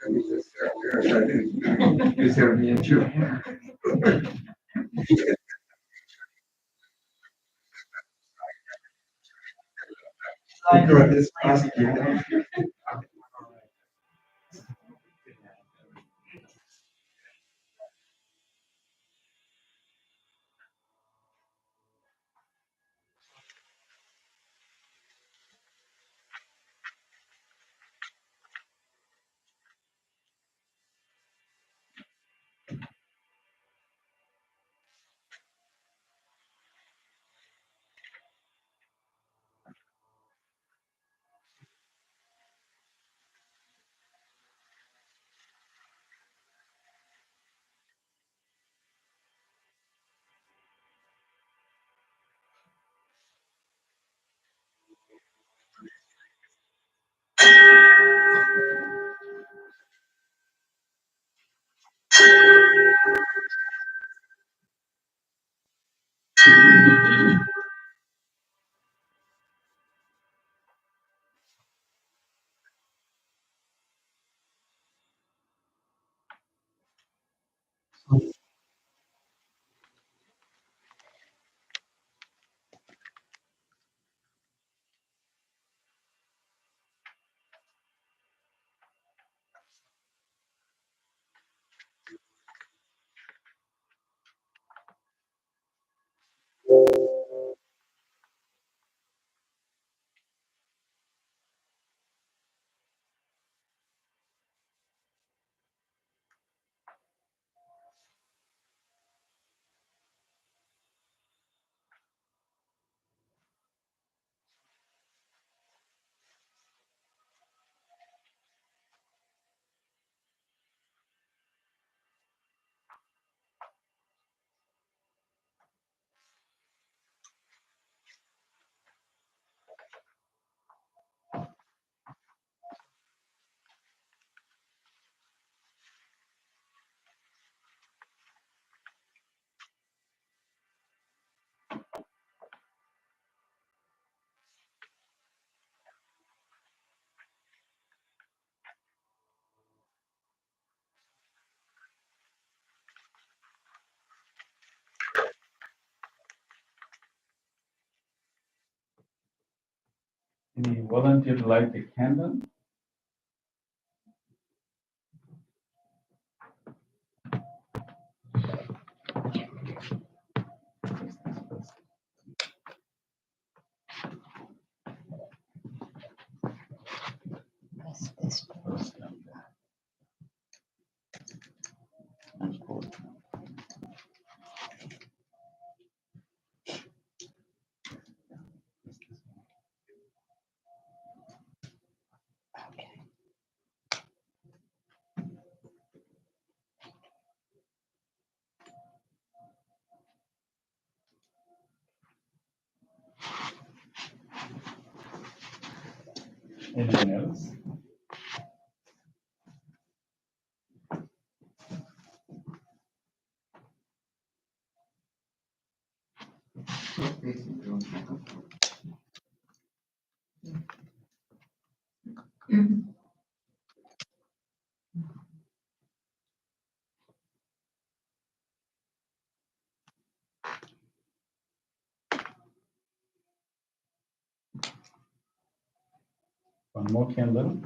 Is there me and you? This past year. Any volunteer to light the candle? Anything else? One more candle.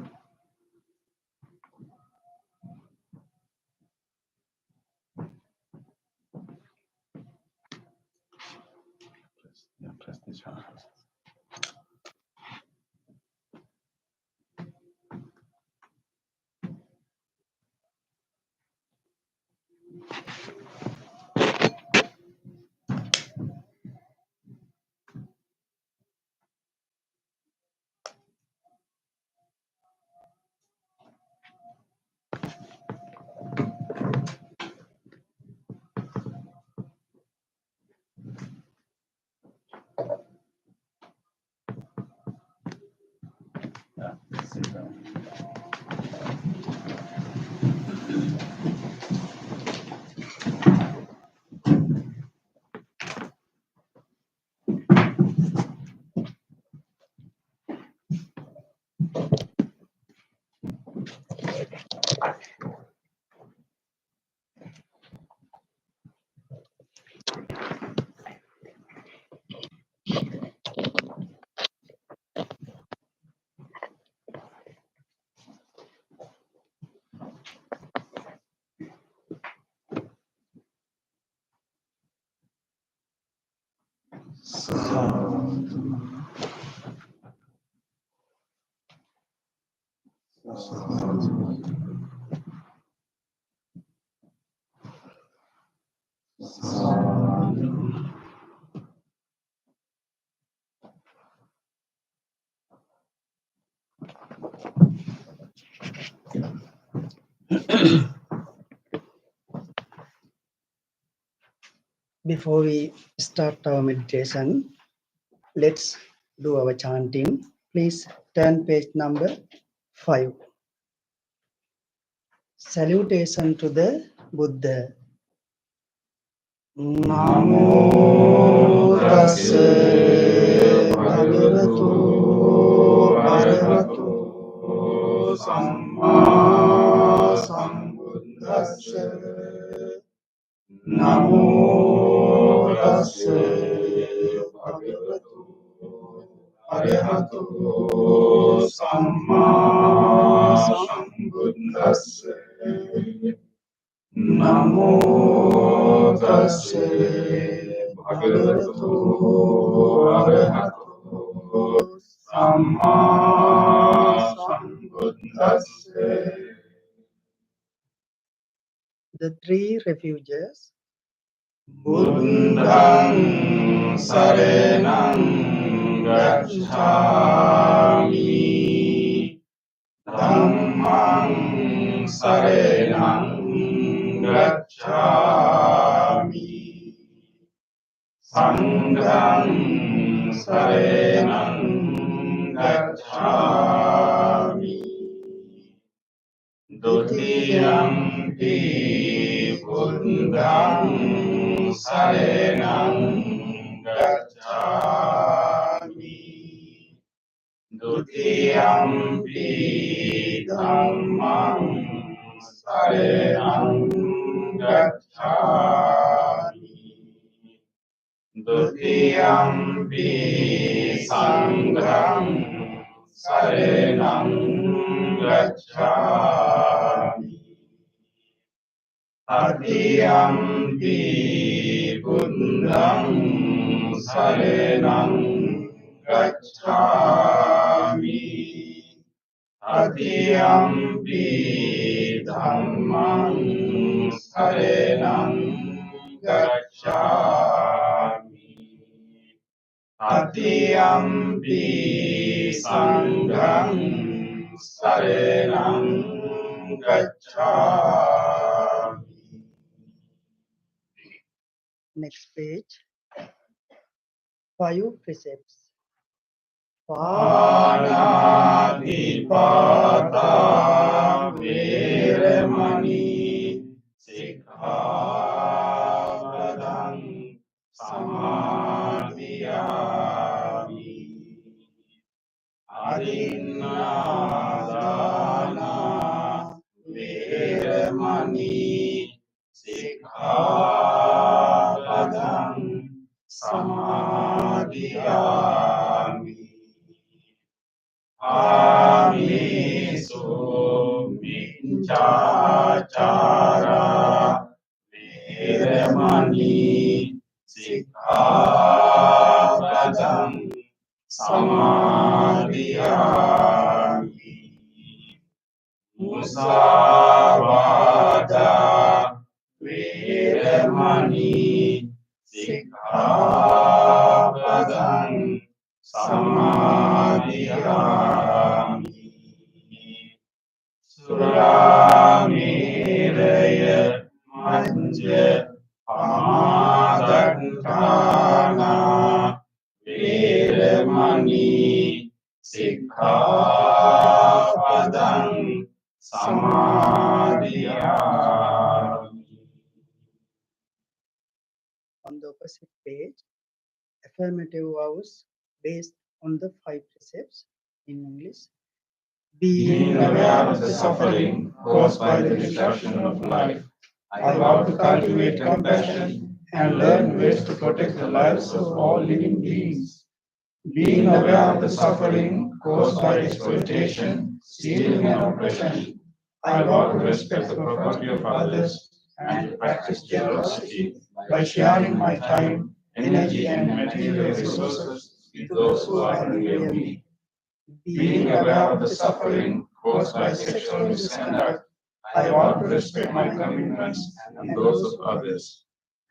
Press this one. Yeah, sit down. Before we start our meditation, let's do our chanting. Please turn page number 5. Salutation to the Buddha. Namo tassa bhagavato arahato samma sambuddhassa. Namo tassa bhagavato arahato samma sambuddhassa. Namo tassa bhagavato arahato samma sambuddhassa. The three refuges. Buddhang saranam gacchami. Dhammang saranam gacchami. Sanghang saranam gacchami. Dutiyampi buddhang saranam gacchami. Dutiyampi dhammang saranam gacchami. Dutiyampi sanghang saranam gacchami. Tatiyampi buddhang saranam gacchami. Tatiyampi dhammang saranam gacchami. Tatiyampi sanghang saranam gacchami. Next page. 5 precepts. Panatipata veramani sikkhapadang samadhiyami. Adinādana veramani sikkhapadang samadhiyami. Amisu miccācara veramani sikkhapadang samadhiyami. Musāvāda veramani sikkhapadang samadhiyami. Surameraya majja pamadatthāna veramani sikkhapadang samadhiyami. On the opposite page, affirmative vows based on the 5 precepts in English. Being aware of the suffering caused by the destruction of life, I vow to cultivate compassion and learn ways to protect the lives of all living beings. Being aware of the suffering caused by exploitation, stealing, and oppression, I vow to respect the property of others and to practice generosity by sharing my time, energy, and material resources with those who are in need of me. Being aware of the suffering caused by sexual misconduct, I vow to respect my commitments and those of others,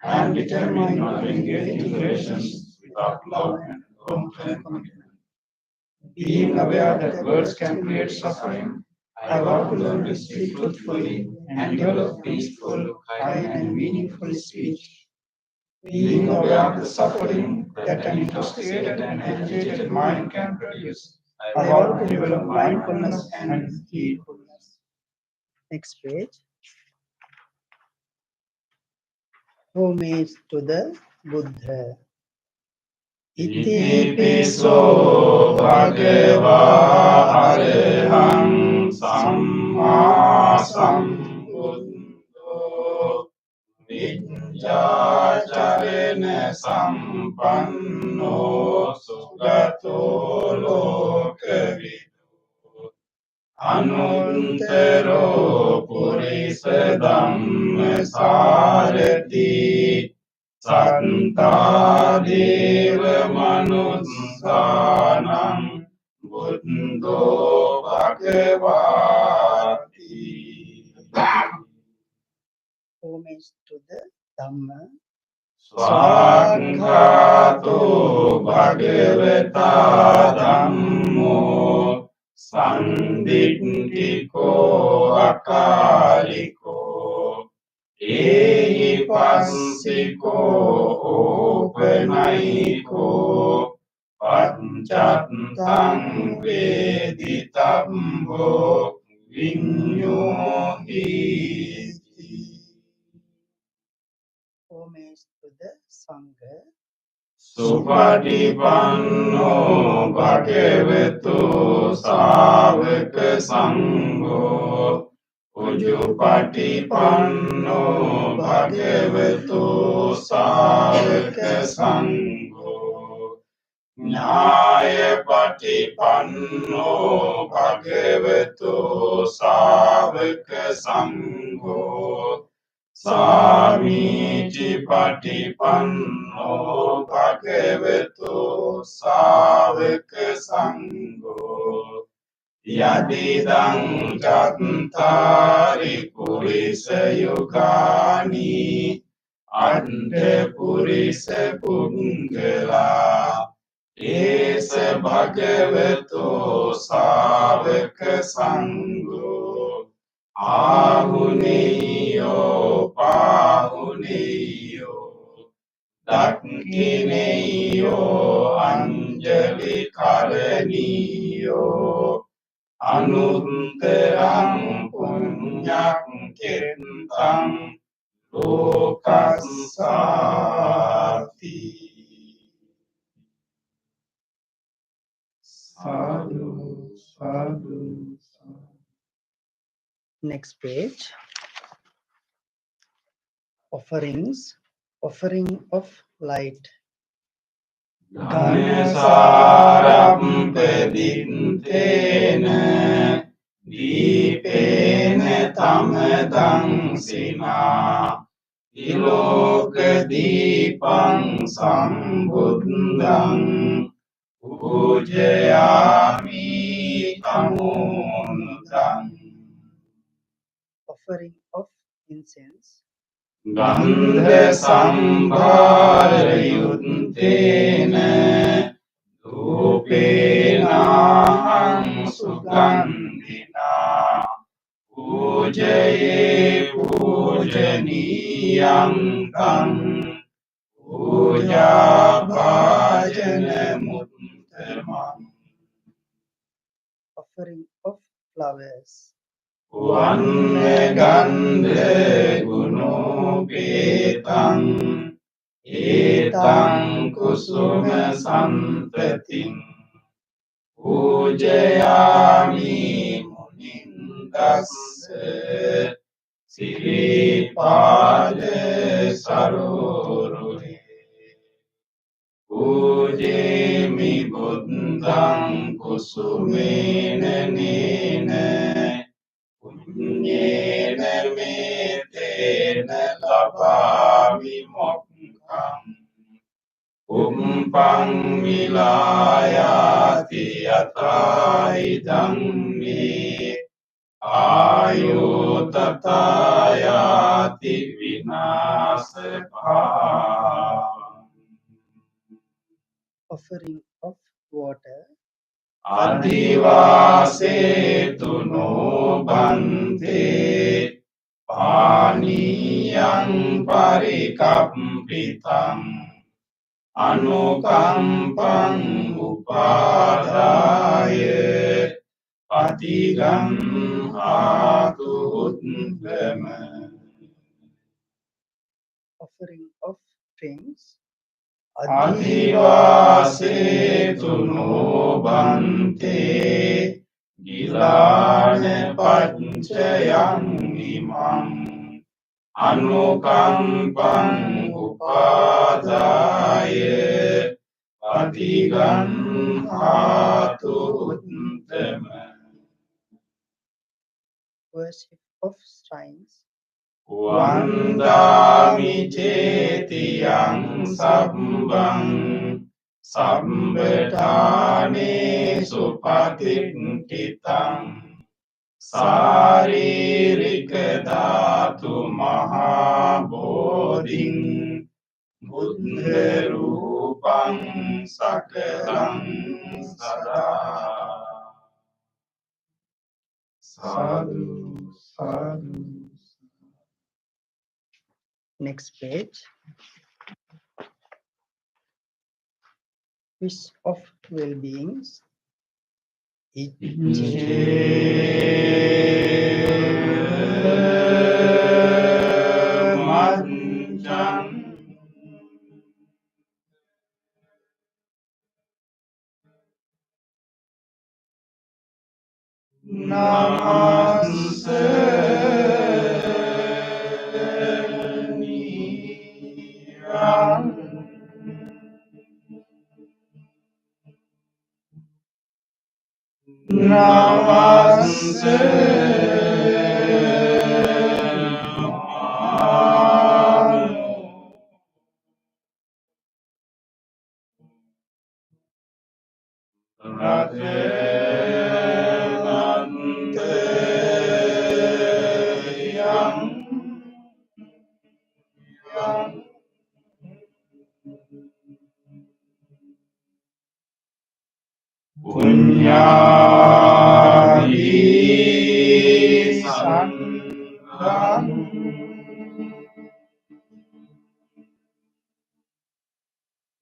and determine not to engage in relations without love and long-term commitment. Being aware that words can create suffering, I vow to learn to speak truthfully and develop peaceful, kind, and meaningful speech. Being aware of the suffering that an intoxicated and agitated mind can produce, I vow to develop mindfulness and heedfulness. Next page. Homage to the Buddha. Iti piso bhagava arahang samma sambuddho Vijjācarena sampanno sugato lokavidu Anuttaro purisa dhamma sarati Satta deva manussanam buddho bhagavati Homage to the Dhamma. Swaghato bhagavata dhammo sanditthiko akaliko ehi passiko opanayiko panccattang veditammo vinyohiti Homage to the Sangha. Supatipanno bhagavatu sāvaka sangho Ujupatipanno bhagavatu sāvaka sangho Nyāyapatipanno bhagavatu sāvaka sangho Samīti patipanno bhagavatu sāvaka sangho Yadidang cattari purisa yugani Ante purisa punggala Esa bhagavatu sāvaka sangho Ahuneyo pahuneyo Dakkineyo anjali karaniyo Anutterang punyak kirtang lokassati Sadhu, sadhu, sadhu. Next page. Offerings. Offering of light. Dhanesaram pedintena dipena tamadang sina iloka dipang sambuddhang pujayami tamunudang Offering of incense. Gandha sambhara yuddhena Dhupena hang sugandhina Pujaye pujaniyam tang Puja bhajana muttamam Offering of flowers. Vanna gandha gunopetang etang kusuma santating pujayami munindassa siripada sarorure pujemi buddhang kusumena nena Punyena metena labami mokkham Umpang milayati atai dhamme ආයෝතතායාති විනාශකා offering of water, අදිවාසේතු නෝබන්තේ පානීයං පරිකම්පිතං අනුකම්පං උපාදාය පටිගංහාතු උත්තම offering of drinks, අදිවාසේතු නෝබන්තේ ගිලාන පච්චයං ඉමං අනුකම්පං උපාදාය පටිගංහාතු උත්තම worship of shrines, වන්දාමි චේතියං සබ්බං සම්බඨානේසු පතිට්ඨිතං සාරීරික ධාතු මහා බෝධින් බුද්ධ රූපං සකලං සදා සාදු සාදු. next page. Wish of well-beings, පුඤ්ඤාභි සංඝං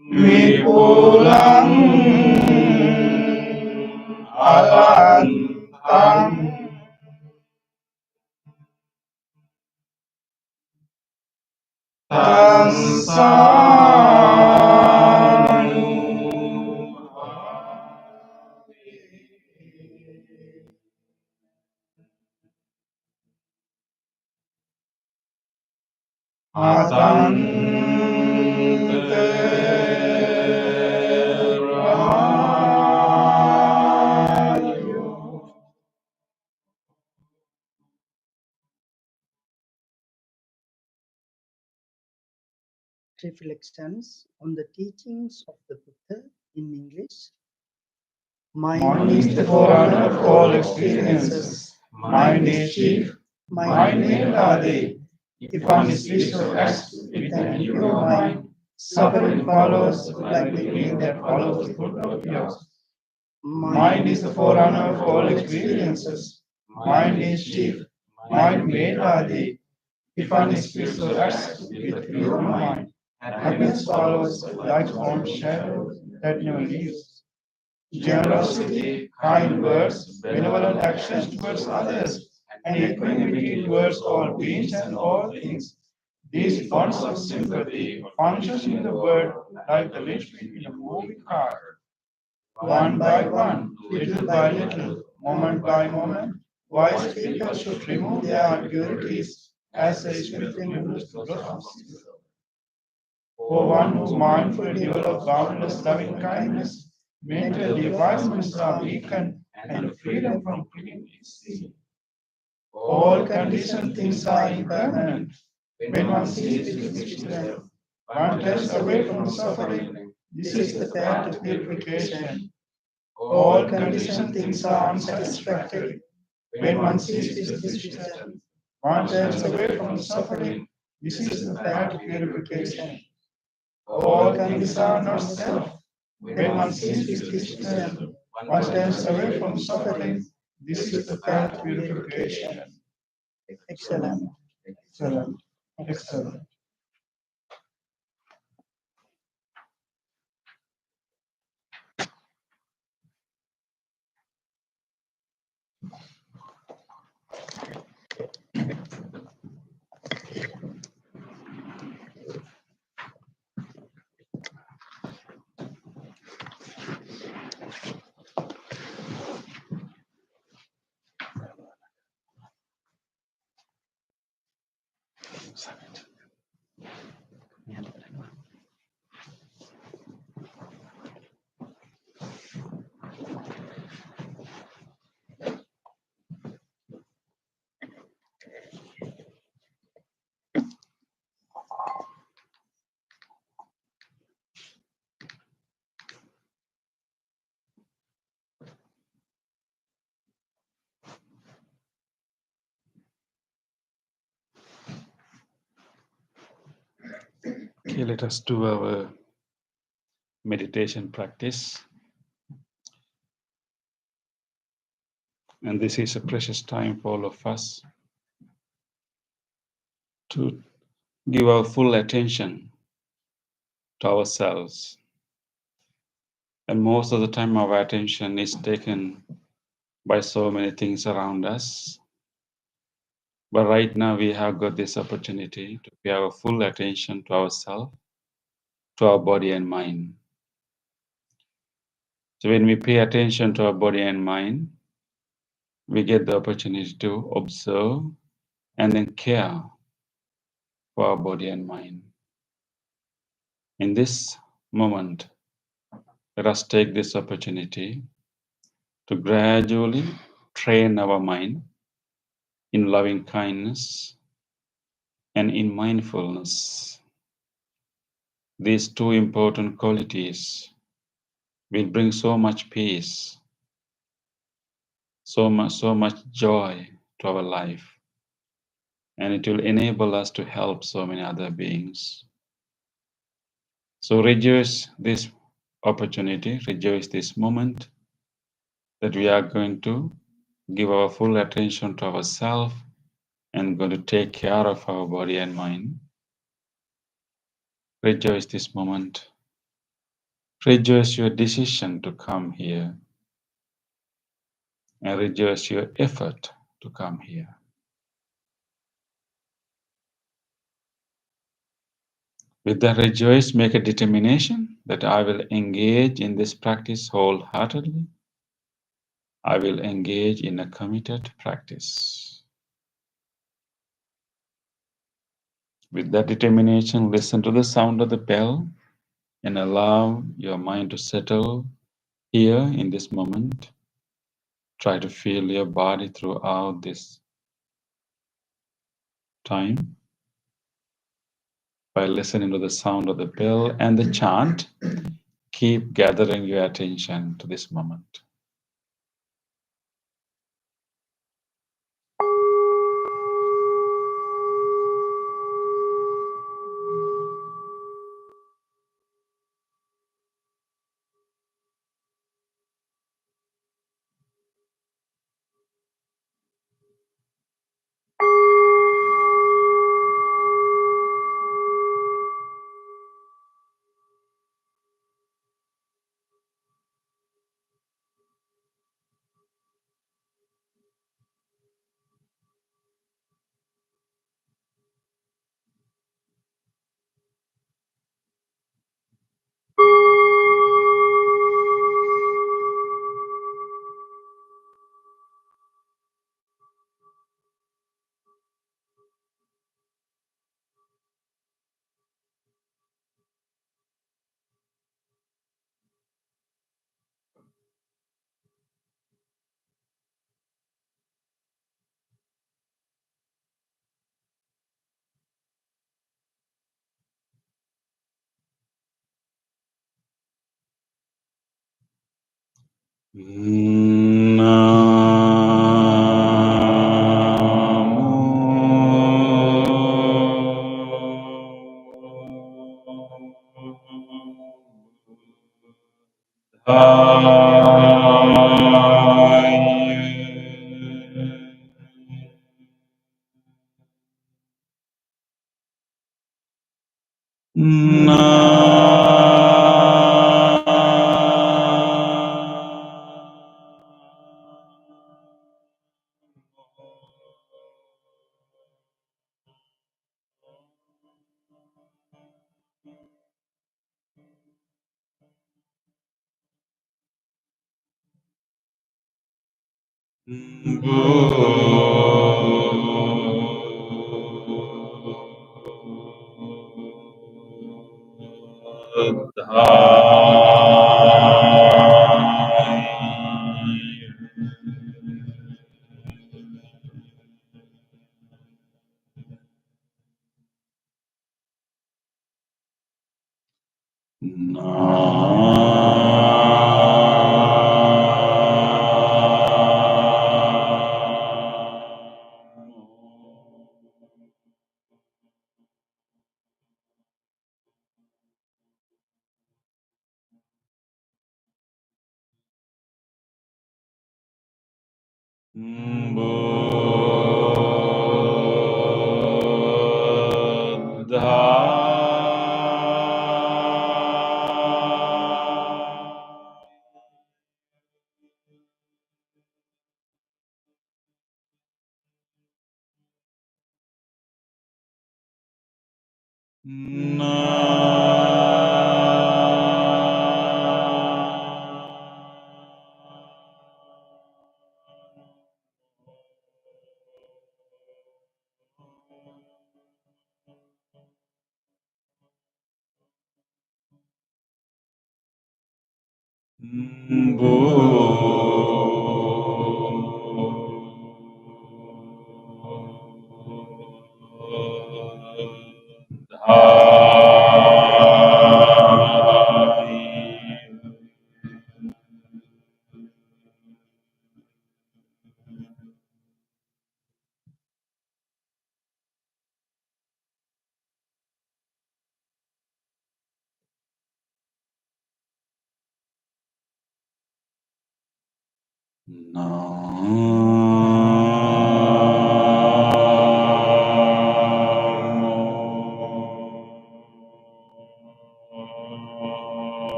විපුලං අරන්තං reflections on the teachings of the Buddha in English. Mind is the forerunner of all experiences. Mind is chief. Mind where are they? If one is speaks or acts with an evil mind, suffering follows like the wind that follows the foot of yours. Mind is the forerunner of all experiences. Mind is chief. Mind where are they? If one speaks or acts with pure mind, happiness follows like warm shadow that never leaves. Generosity, kind words, benevolent actions towards others, and equanimity towards all beings and all things. These bonds of sympathy function in the world like the linchpin in a moving car. One by one, little by little, moment by moment, wise people should remove their impurities as a spirit removes the growth of sin. For one who mindfully develops boundless loving kindness, mental devices are weakened and freedom from clinging is seen. All conditioned things are impermanent. When one sees with wisdom, one turns away from suffering. This is the path to purification. All conditioned things are unsatisfactory. When one sees this wisdom, one turns away from suffering. This is the path to purification. All things are not self. When one sees this wisdom, one turns away from suffering. This is the path to purification. Excellent. Excellent. Excellent. Okay, let us do our meditation practice. And this is a precious time for all of us to give our full attention to ourselves. And most of the time, our attention is taken by so many things around us. But right now, we have got this opportunity to pay our full attention to ourselves, to our body and mind. So when we pay attention to our body and mind, we get the opportunity to observe and then care for our body and mind. In this moment, let us take this opportunity to gradually train our mind in loving kindness and in mindfulness. These two important qualities will bring so much peace, so much joy to our life, and it will enable us to help so many other beings. So rejoice this opportunity, rejoice this moment that we are going to give our full attention to ourselves and going to take care of our body and mind. Rejoice this moment. Rejoice your decision to come here, and rejoice your effort to come here. With that rejoice, make a determination that I will engage in this practice wholeheartedly. I will engage in a committed practice. With that determination, listen to the sound of the bell and allow your mind to settle here in this moment. Try to feel your body throughout this time by listening to the sound of the bell and the chant. Keep gathering your attention to this moment.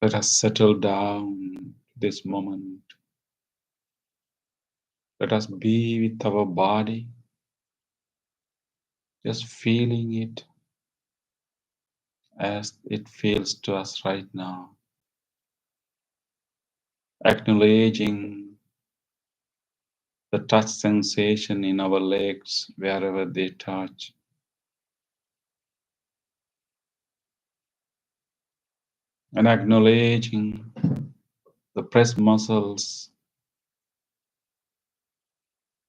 Let us settle down this moment. Let us be with our body, just feeling it as it feels to us right now. Acknowledging the touch sensation in our legs wherever they touch. And acknowledging the pressed muscles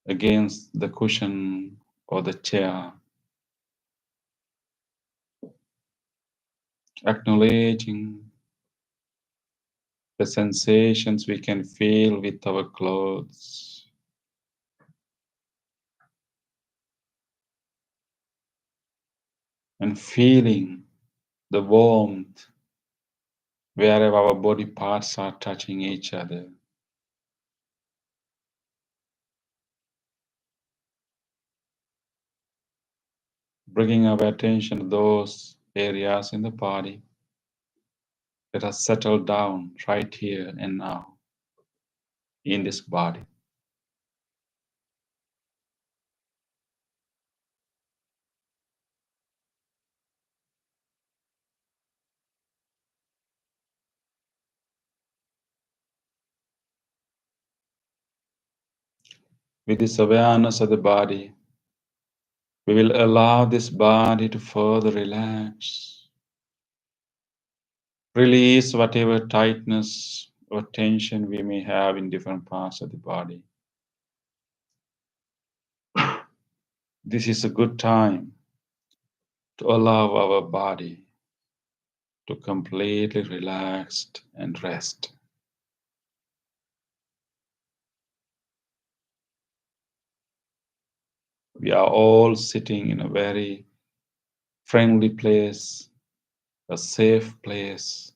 against the cushion or the chair. Acknowledging the sensations we can feel with our clothes. And feeling the warmth wherever our body parts are touching each other. Bringing our attention to those areas in the body that are settled down right here and now in this body. With this awareness of the body, we will allow this body to further relax. Release whatever tightness or tension we may have in different parts of the body. This is a good time to allow our body to completely relax and rest. We are all sitting in a very friendly place, a safe place,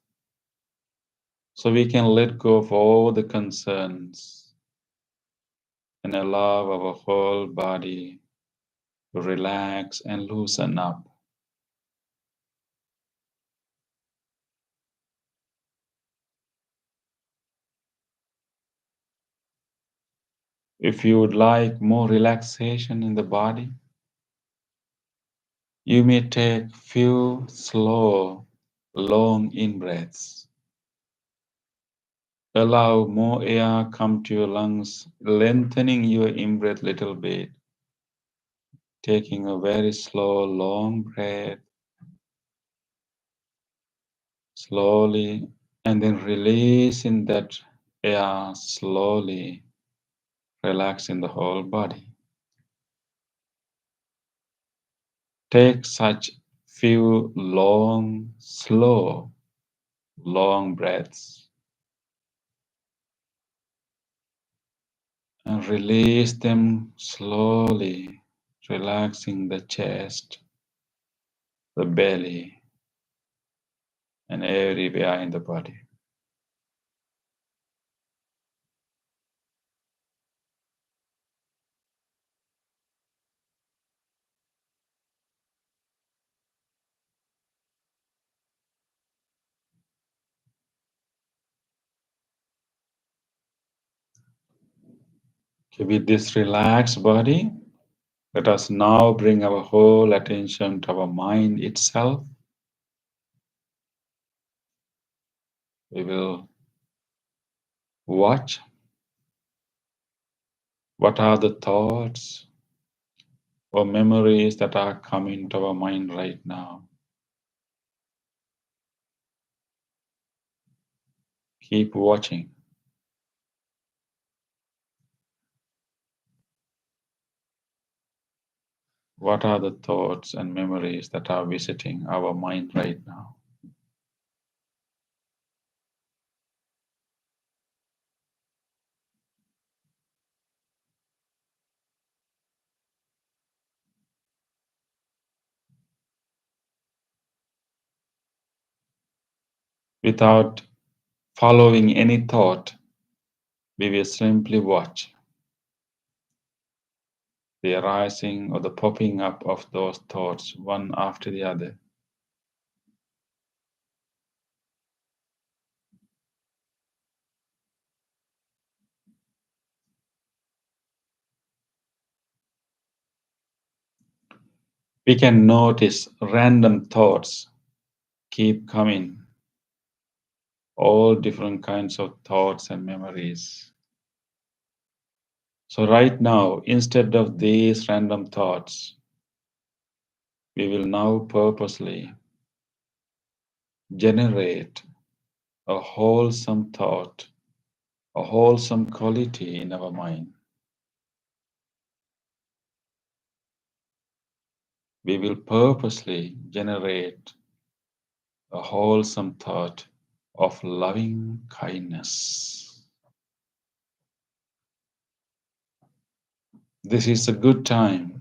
so we can let go of all the concerns and allow our whole body to relax and loosen up. If you would like more relaxation in the body, you may take few slow, long in-breaths. Allow more air come to your lungs, lengthening your in-breath a little bit. Taking a very slow, long breath, slowly, and then releasing that air slowly, relaxing the whole body. Take such few long, slow, long breaths and release them slowly, relaxing the chest, the belly, and everywhere in the body. Okay, with this relaxed body, let us now bring our whole attention to our mind itself. We will watch what are the thoughts or memories that are coming to our mind right now. Keep watching. What are the thoughts and memories that are visiting our mind right now? Without following any thought, we will simply watch the arising or the popping up of those thoughts one after the other. We can notice random thoughts keep coming, all different kinds of thoughts and memories. So right now, instead of these random thoughts, we will now purposely generate a wholesome thought, a wholesome quality in our mind. We will purposely generate a wholesome thought of loving kindness. This is a good time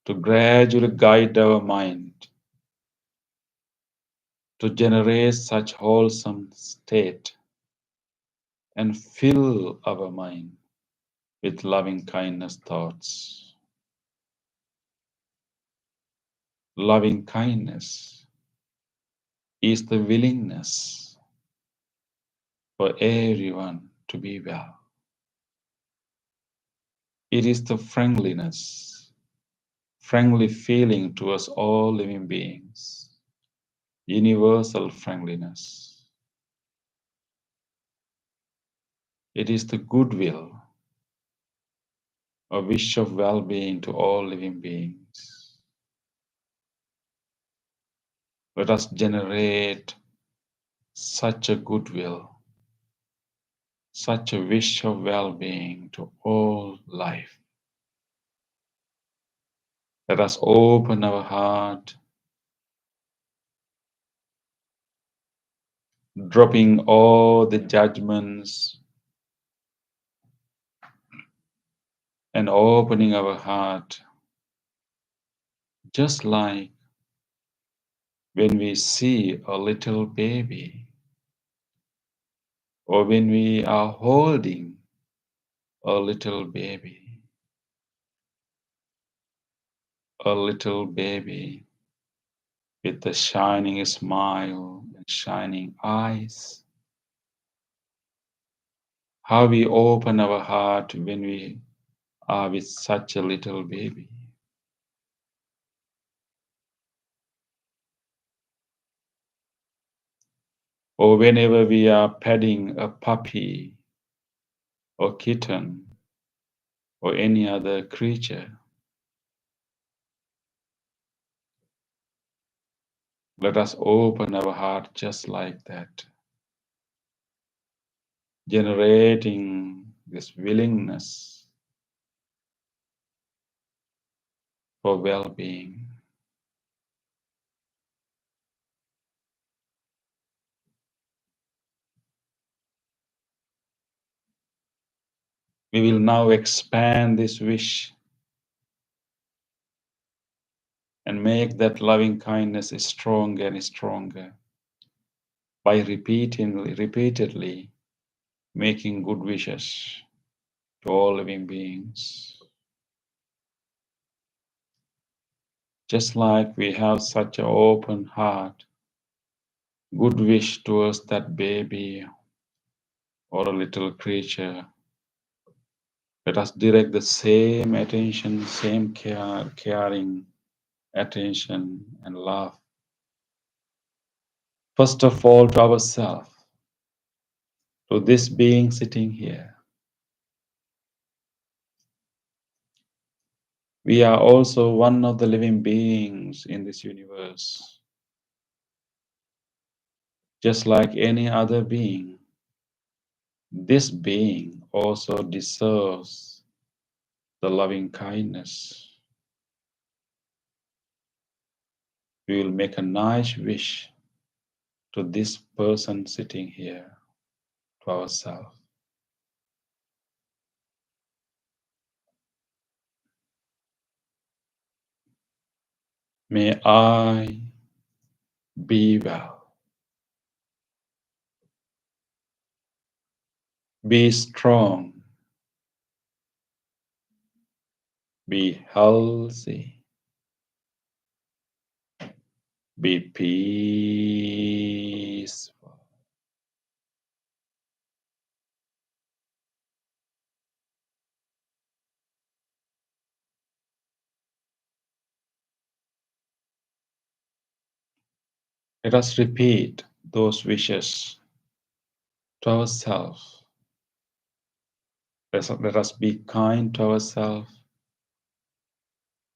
to gradually guide our mind to generate such wholesome state and fill our mind with loving kindness thoughts. Loving kindness is the willingness for everyone to be well. It is the friendliness, friendly feeling towards all living beings, universal friendliness. It is the goodwill, a wish of well-being to all living beings. Let us generate such a goodwill, such a wish of well-being to all life. Let us open our heart, dropping all the judgments and opening our heart, just like when we see a little baby or when we are holding a little baby. A little baby with a shining smile and shining eyes. How we open our heart when we are with such a little baby. Or whenever we are petting a puppy or kitten or any other creature, let us open our heart just like that, generating this willingness for well-being. We will now expand this wish and make that loving kindness stronger and stronger by repeatedly making good wishes to all living beings. Just like we have such an open heart, good wish towards that baby or a little creature, let us direct the same attention, same care, caring attention and love. First of all, to ourselves, to this being sitting here. We are also one of the living beings in this universe. Just like any other being, this being also deserves the loving kindness. We will make a nice wish to this person sitting here, to ourselves. May I be well, be strong, be healthy, be peaceful. Let us repeat those wishes to ourselves. Let us be kind to ourselves.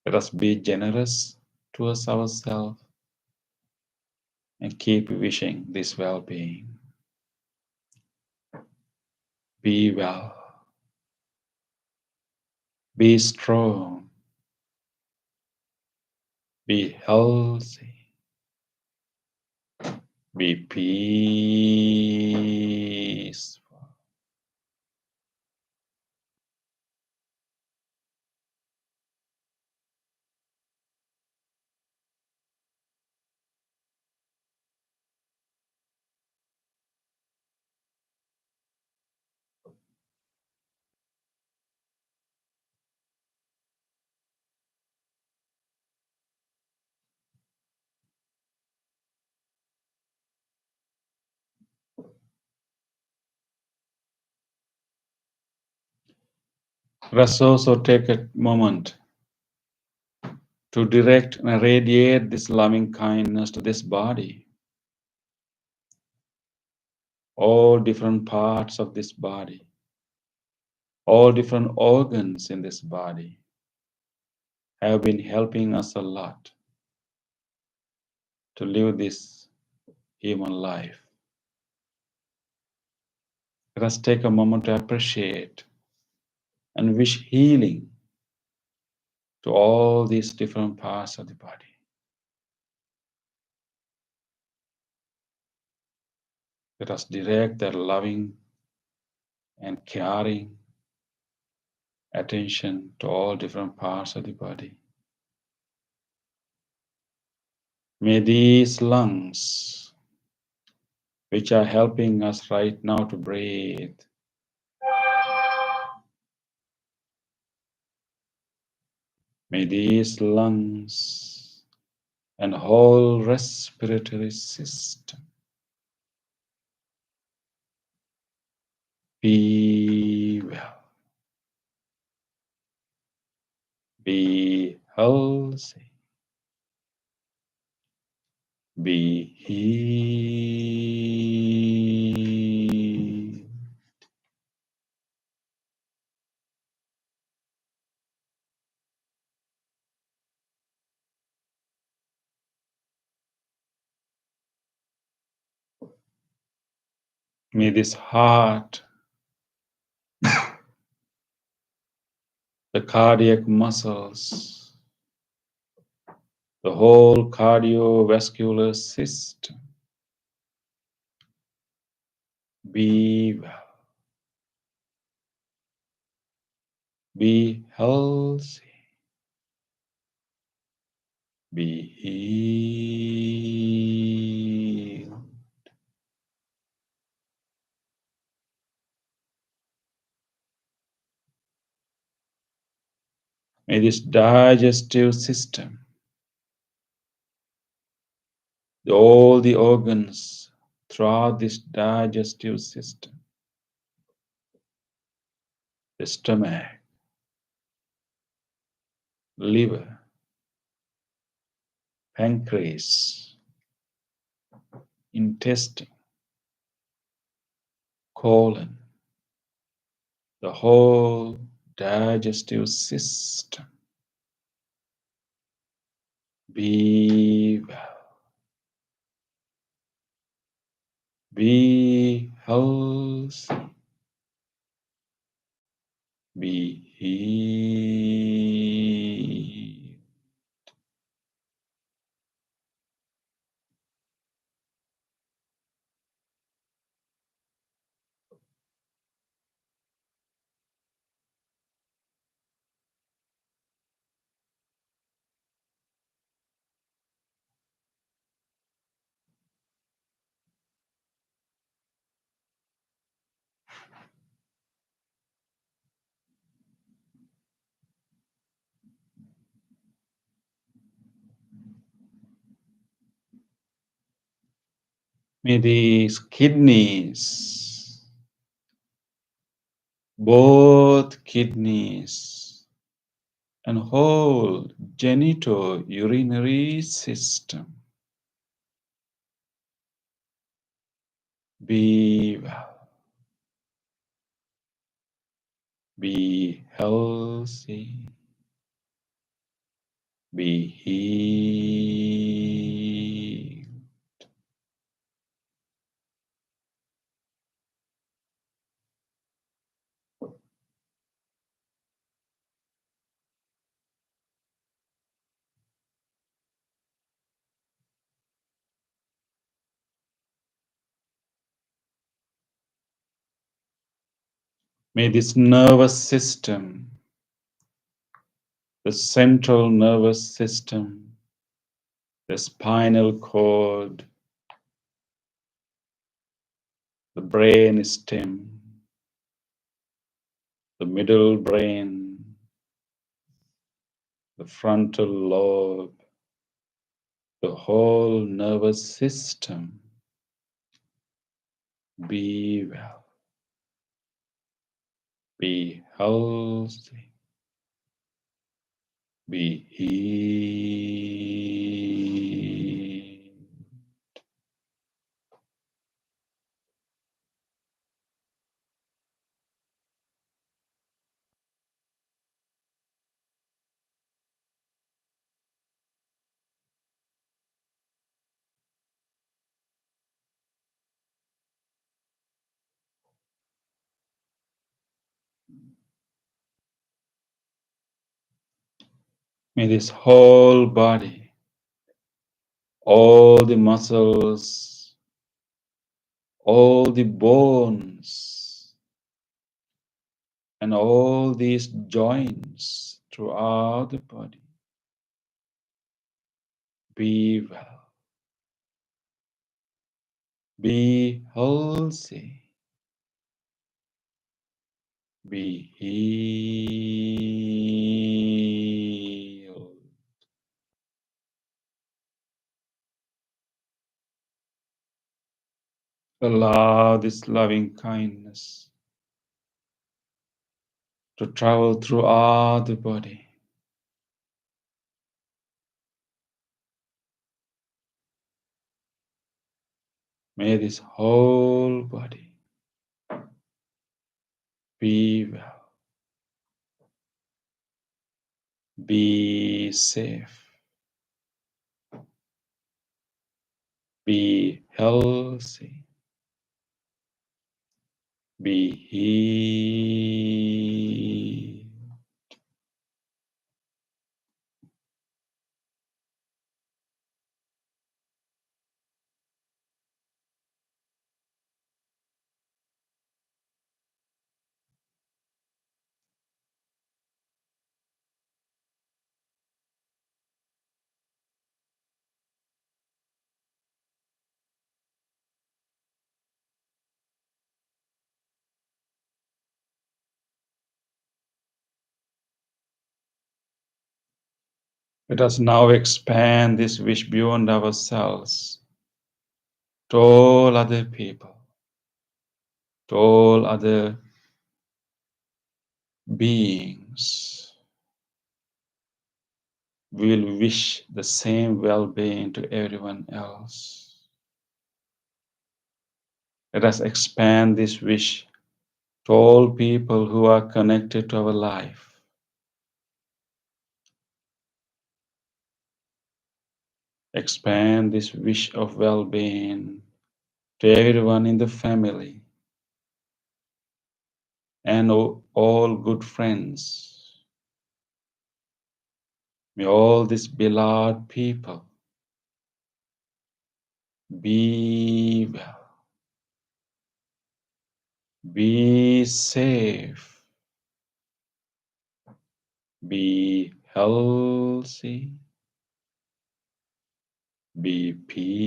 Let us be generous towards ourselves and keep wishing this well-being. Be well. Be strong. Be healthy. Be peaceful. Let us also take a moment to direct and radiate this loving kindness to this body. All different parts of this body, all different organs in this body have been helping us a lot to live this human life. Let us take a moment to appreciate and wish healing to all these different parts of the body. Let us direct that loving and caring attention to all different parts of the body. May these lungs, which are helping us right now to breathe, may these lungs and whole respiratory system be well, be healthy, be healed. May this heart, the cardiac muscles, the whole cardiovascular system be well, be healthy, be healed. May this digestive system, all the organs throughout this digestive system, the stomach, liver, pancreas, intestine, colon, the whole digestive system be well, be healthy, be healed. May these kidneys, both kidneys and whole genitourinary system Be well. Be healthy. Be healed. May this nervous system, the central nervous system, the spinal cord, the brain stem, the middle brain, the frontal lobe, the whole nervous system be well, be healthy, be healed. May this whole body, all the muscles, all the bones, and all these joints throughout the body be well, be healthy, be healed. Allow this loving kindness to travel throughout the body. May this whole body be well, be safe, be healthy, be healed. Let us now expand this wish beyond ourselves to all other people, to all other beings. We will wish the same well-being to everyone else. Let us expand this wish to all people who are connected to our life. Expand this wish of well-being to everyone in the family and all good friends. May all these beloved people be well, be safe, be healthy, be peaceful.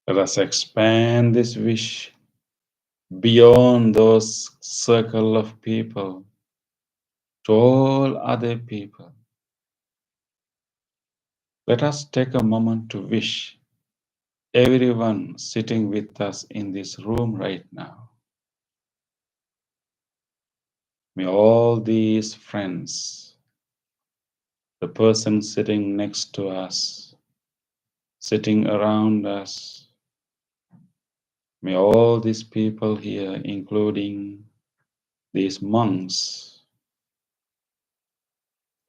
Let us expand this wish beyond those circle of people to all other people. Let us take a moment to wish everyone sitting with us in this room right now. May all these friends, the person sitting next to us, sitting around us, may all these people here, including these monks,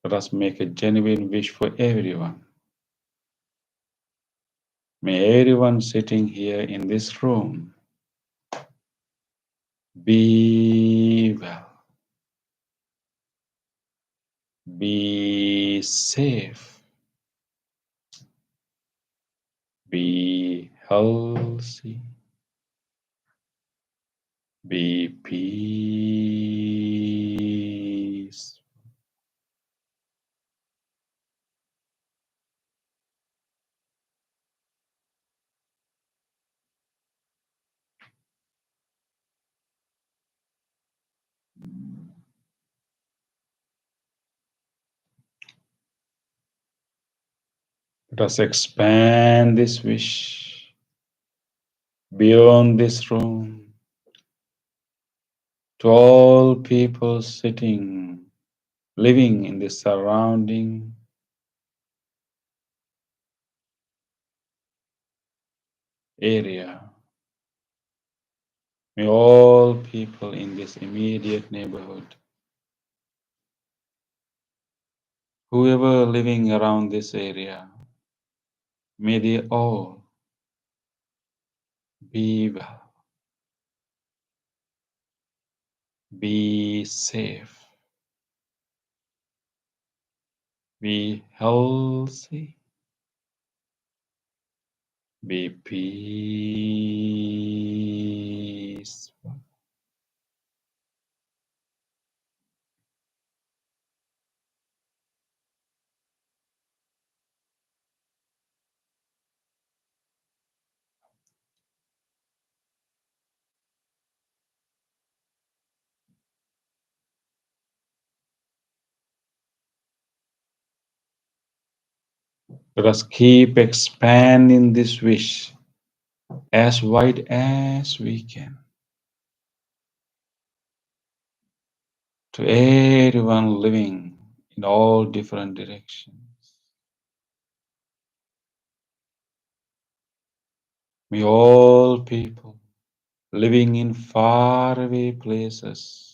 let us make a genuine wish for everyone. May everyone sitting here in this room be well, be safe, be healthy, be peace. Let us expand this wish beyond this room to all people sitting, living in the surrounding area. May all people in this immediate neighborhood, whoever living around this area, may they all be well, be safe, be healthy, be peaceful. Let us keep expanding this wish as wide as we can to everyone living in all different directions. May all people living in faraway places,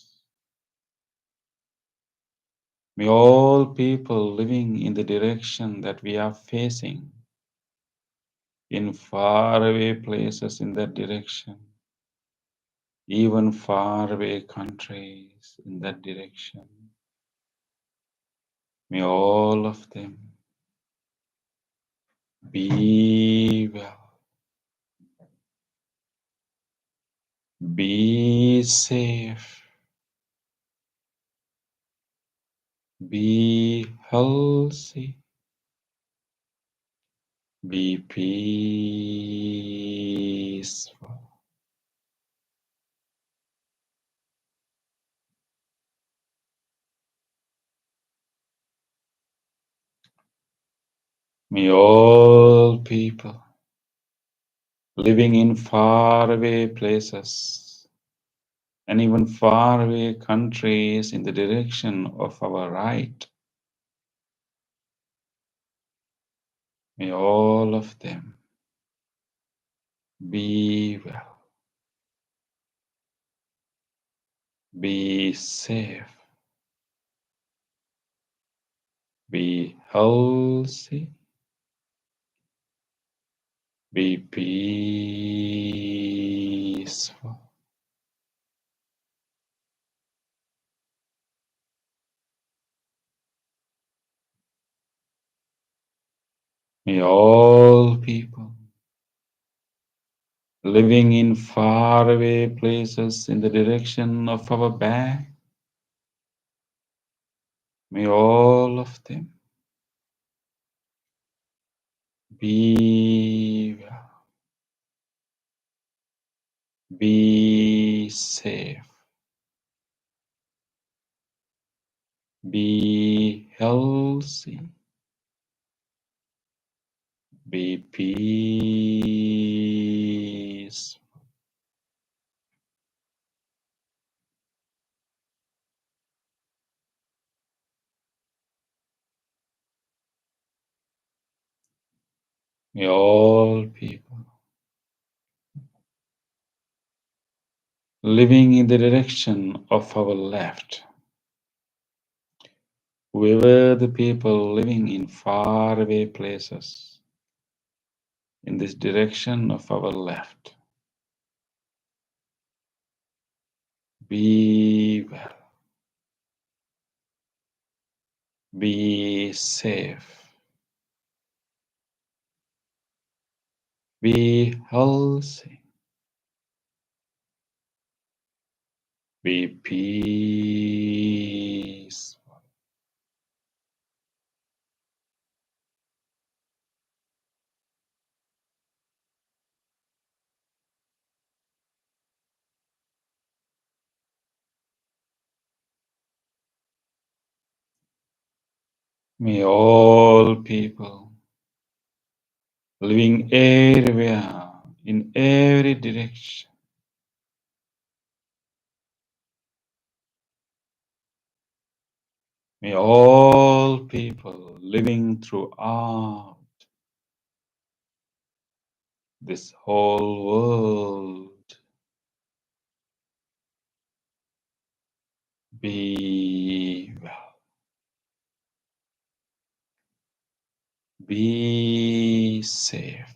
may all people living in the direction that we are facing, in faraway places in that direction, even faraway countries in that direction, may all of them be well, be safe, be healthy, be peaceful. May all people living in faraway places and even faraway countries in the direction of our right, may all of them be well, be safe, be healthy, be peaceful. May all people living in faraway places in the direction of our back, may all of them be well, be safe, Be healthy. Be peace. May all people living in the direction of our left, whoever the people living in faraway places, in this direction of our left, be well, be safe, be healthy, be peace. May all people living everywhere, in every direction, may all people living throughout this whole world be well, be safe,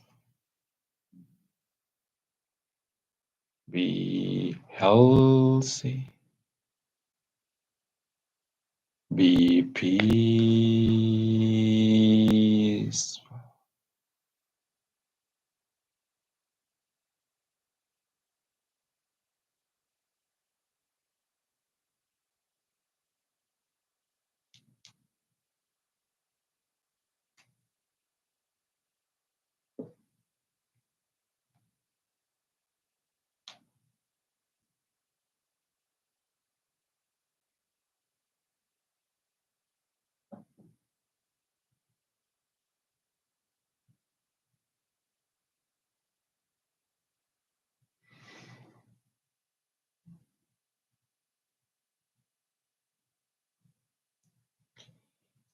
be healthy, be peaceful.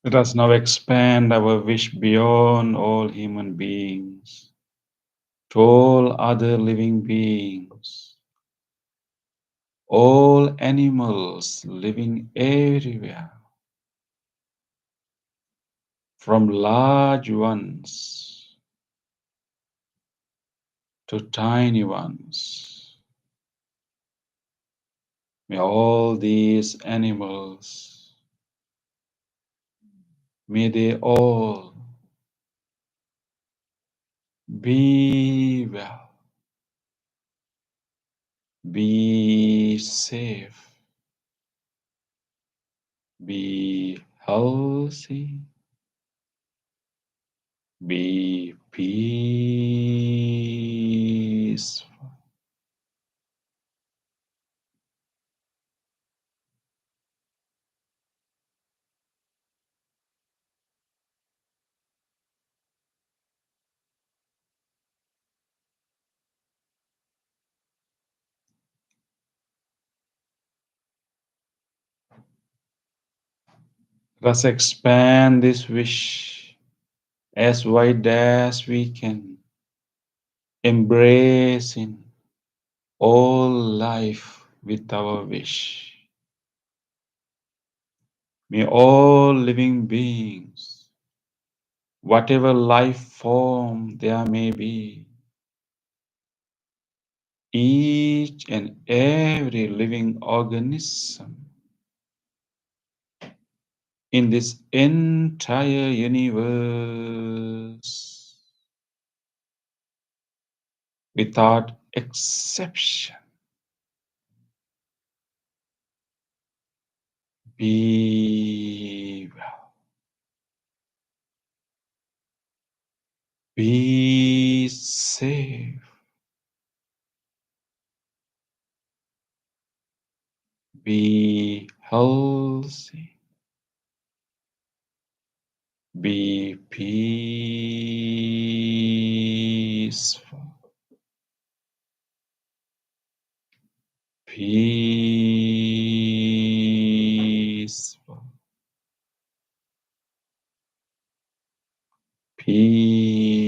Let us now expand our wish beyond all human beings to all other living beings, all animals living everywhere, from large ones to tiny ones. May all these animals, may they all be well, be safe, be healthy, be peaceful. Let us expand this wish as wide as we can, embracing all life with our wish. May all living beings, whatever life form there may be, each and every living organism in this entire universe, without exception, be well, be safe, be healthy, Be peaceful. Peaceful. Peaceful.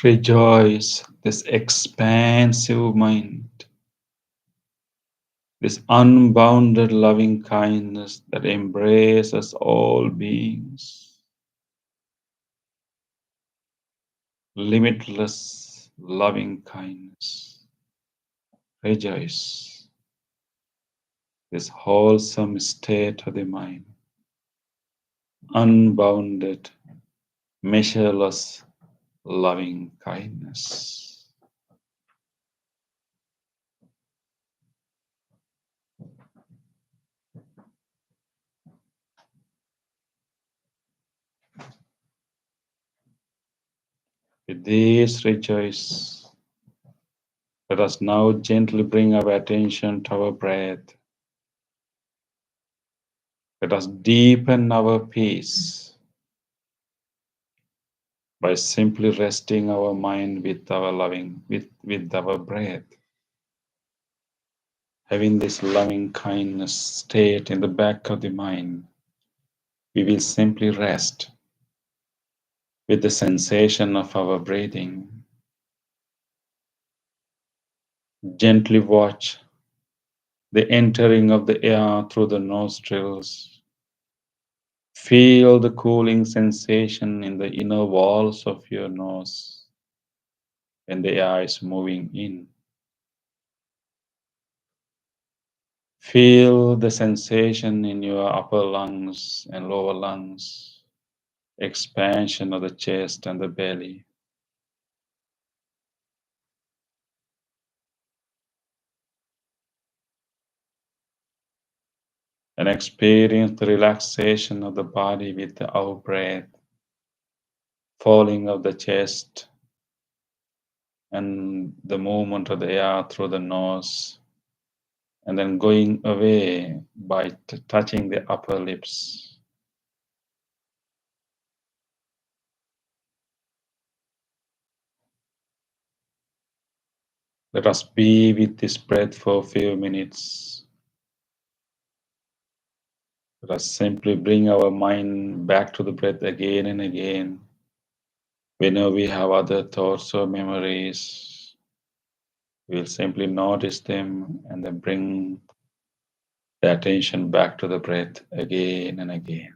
Rejoice this expansive mind, this unbounded loving kindness that embraces all beings, limitless loving kindness. Rejoice this wholesome state of the mind, unbounded, measureless loving kindness. With this rejoice, let us now gently bring our attention to our breath. Let us deepen our peace by simply resting our mind with our with our breath. Having this loving kindness state in the back of the mind, we will simply rest with the sensation of our breathing. Gently watch the entering of the air through the nostrils. Feel the cooling sensation in the inner walls of your nose when the air is moving in. Feel the sensation in your upper lungs and lower lungs, expansion of the chest and the belly. And experience the relaxation of the body with the out breath, falling of the chest and the movement of the air through the nose, and then going away by touching the upper lips. Let us be with this breath for a few minutes. Let us simply bring our mind back to the breath again and again. Whenever we have other thoughts or memories, we'll simply notice them and then bring the attention back to the breath again and again.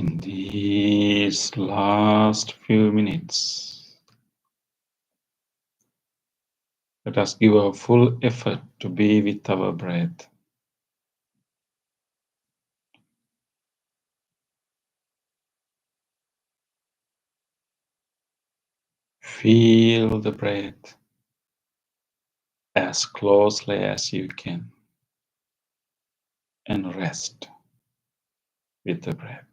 In these last few minutes, let us give our full effort to be with our breath. Feel the breath as closely as you can and rest with the breath.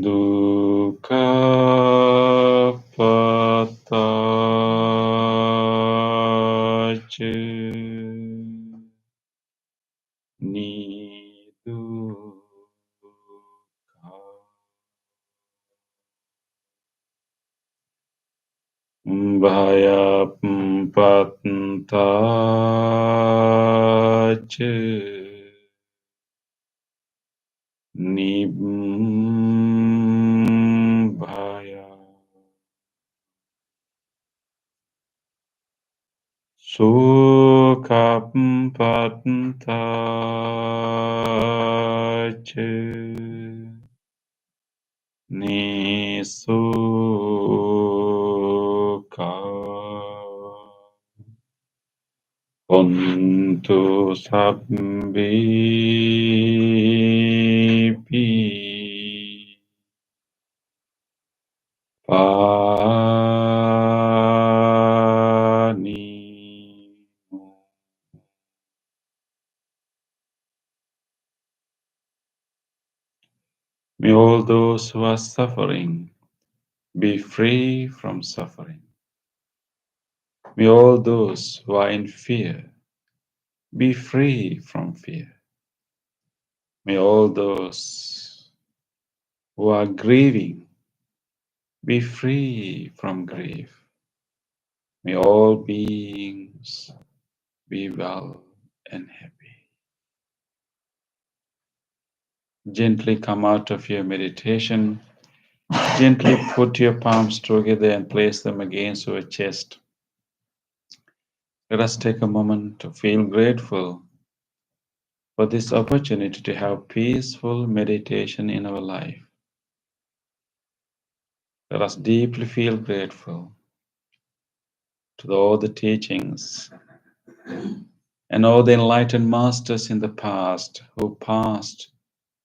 Dukkha patace nidukkha bhayapattace nibbaya Sukhapattace Nisukkha Hontu Sabbhipi Pani. May all those who are suffering be free from suffering. May all those who are in fear be free from fear. May all those who are grieving be free from grief. May all beings be well and happy. Gently come out of your meditation. Gently put your palms together and place them against your chest. Let us take a moment to feel grateful for this opportunity to have peaceful meditation in our life. Let us deeply feel grateful to all the teachings and all the enlightened masters in the past who passed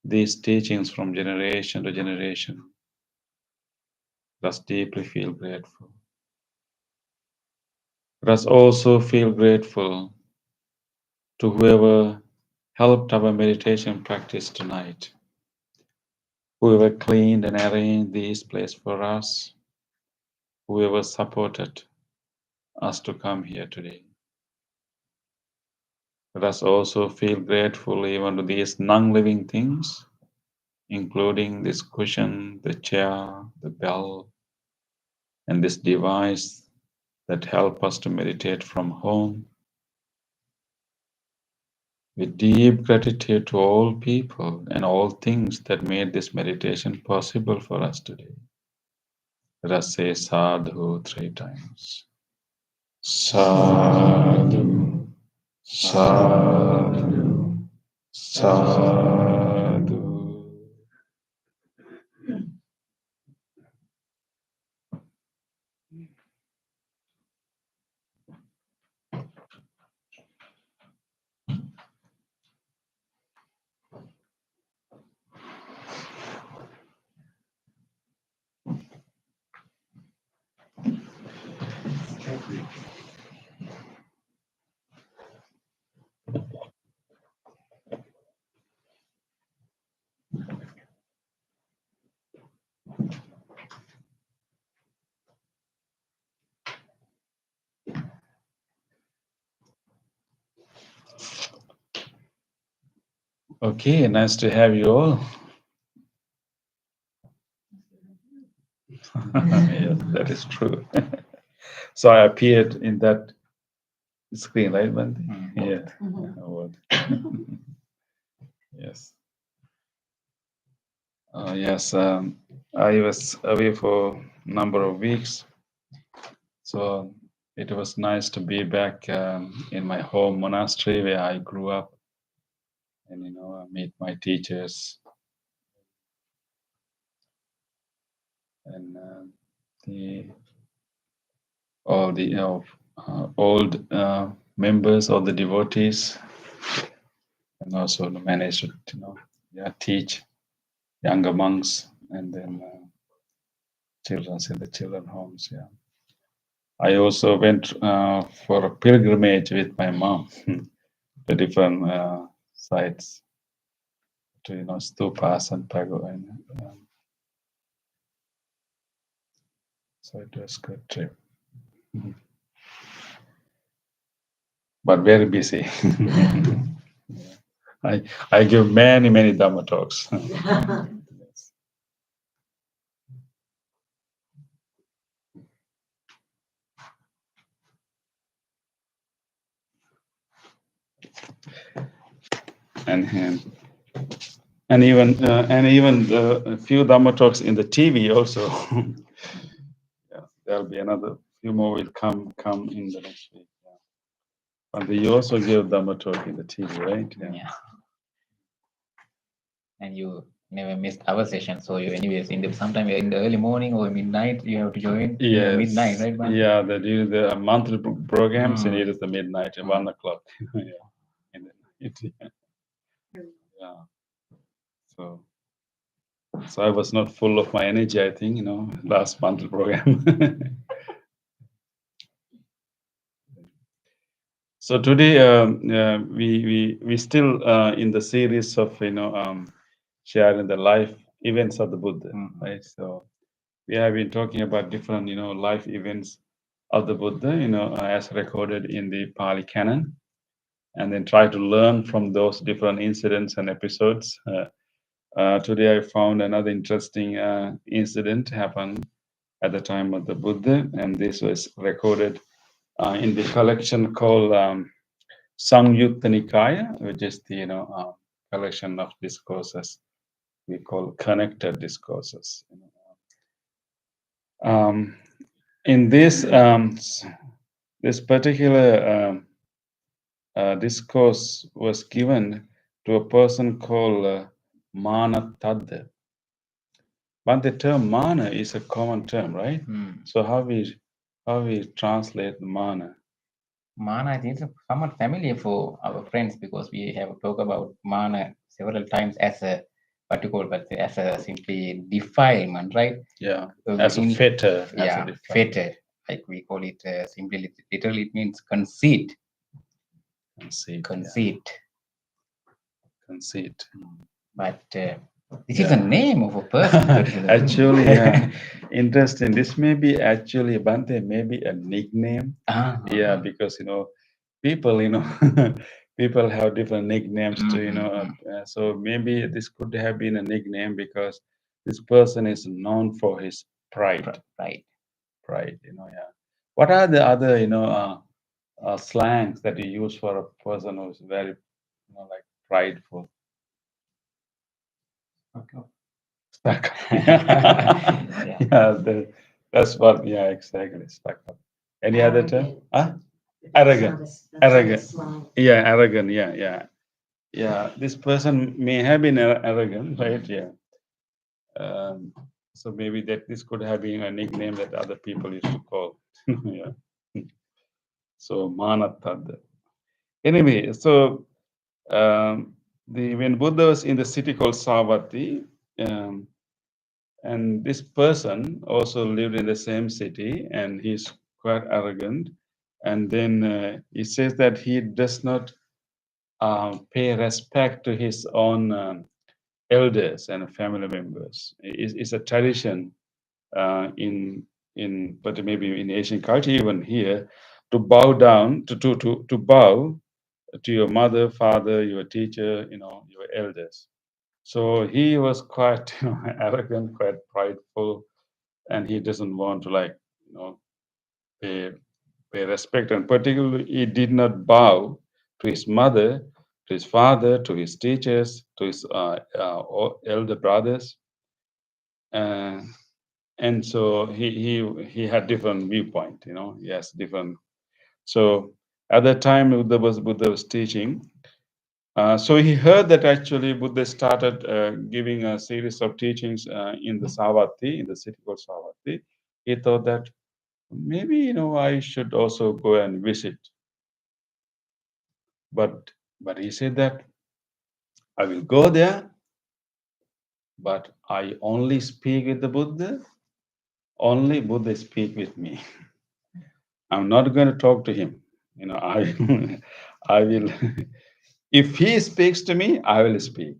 these teachings from generation to generation. Let us deeply feel grateful. Let us also feel grateful to whoever helped our meditation practice tonight. whoever cleaned and arranged this place for us, whoever supported us to come here today. Let us also feel grateful even to these non-living things, including this cushion, the chair, the bell, and this device that help us to meditate from home. With deep gratitude to all people and all things that made this meditation possible for us today. Let us say sadhu 3 times. Sadhu, sadhu, sadhu. Okay, nice to have you all. Yes, that is true. So I appeared in that screen, right, Bandi? Yeah. What? Yes. Yes, I was away for a number of weeks, so it was nice to be back in my home monastery where I grew up, and meet my teachers and all the old members, all the devotees, and also to manage to teach younger monks and then children in the children homes. Yeah, I also went for a pilgrimage with my mom to different sites, to stupas and pagoda, and so it was good trip. But very busy. I give many Dhamma talks. Yes. And even a few Dhamma talks in the TV also. Yeah, there'll be another few more will come in the next week. Yeah. But you also give Dhamma talk in the TV, right? Yeah. And you never missed our session, so you anyways sometime in the early morning or midnight you have to join. Yes. Midnight, right, Bhante? Yeah, they do the monthly programs, and it is the midnight at 1 o'clock. Yeah. In the night. Yeah. So I was not full of my energy, I think, last monthly program. So today we still in the series of sharing the life events of the Buddha, right? So we have been talking about different life events of the Buddha, as recorded in the Pali Canon, and then try to learn from those different incidents and episodes. Today I found another interesting incident happened at the time of the Buddha, and this was recorded in the collection called Samyutta Nikaya, which is the collection of discourses we call connected discourses. In this this particular discourse was given to a person called Mana Tadda. But the term mana is a common term, right? So how we translate mana? Mana, I think, is somewhat familiar for our friends because we have talked about mana several times as a particular, but as a simply defilement, right? Yeah, as a fetter. Yeah, fetter. Like we call it simply, literally, it means conceit. Conceit. Conceit. Yeah. Conceit. But This is a name of a person. Actually, yeah. Interesting. This may be actually Bante, maybe a nickname. Yeah, because people, people have different nicknames too. So maybe this could have been a nickname because this person is known for his pride. Right. Pride. Yeah. What are the other, slangs that you use for a person who's very, like prideful? Stuck up. Yeah. Yeah, that's what. Yeah, exactly. Stuck up. Any other term? Huh? Arrogant. Arrogant. Yeah, arrogant. Yeah, yeah, yeah. This person may have been arrogant, right? Yeah. Um, so maybe that this could have been a nickname that other people used to call. Yeah. So Manatad. Anyway, so when Buddha was in the city called Savatthi, um, and this person also lived in the same city, and he's quite arrogant. And then he says that he does not pay respect to his own elders and family members. It's a tradition but maybe in Asian culture, even here, to bow down to bow to your mother, father, your teacher, your elders. So he was quite arrogant, quite prideful, and he doesn't want to pay pay respect, and particularly he did not bow to his mother, to his father, to his teachers, to his elder brothers, uh, and so he had different viewpoint. Yes, different. So at that time, Buddha was teaching. So he heard that actually Buddha started giving a series of teachings in the Savatthi, in the city called Savatthi. He thought that maybe I should also go and visit. But he said that I will go there, but I only speak with the Buddha. Only Buddha speak with me. I'm not going to talk to him. I will. If he speaks to me, I will speak.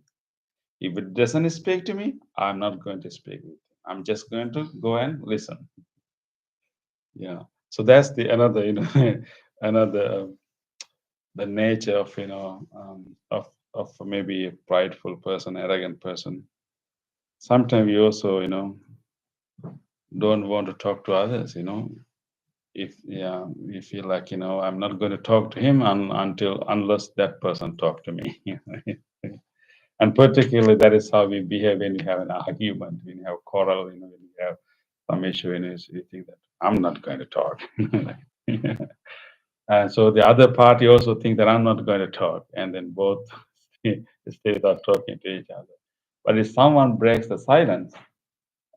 If it doesn't speak to me, I'm not going to speak with him. I'm just going to go and listen. Yeah. So that's the another, another the nature of of maybe a prideful person, arrogant person. Sometimes you also don't want to talk to others. If you feel like I'm not going to talk to him unless that person talk to me. And particularly that is how we behave when we have an argument, when you have quarrel, when you have some issue, and you think that I'm not going to talk. And so the other party also think that I'm not going to talk, and then both stay without talking to each other. But if someone breaks the silence,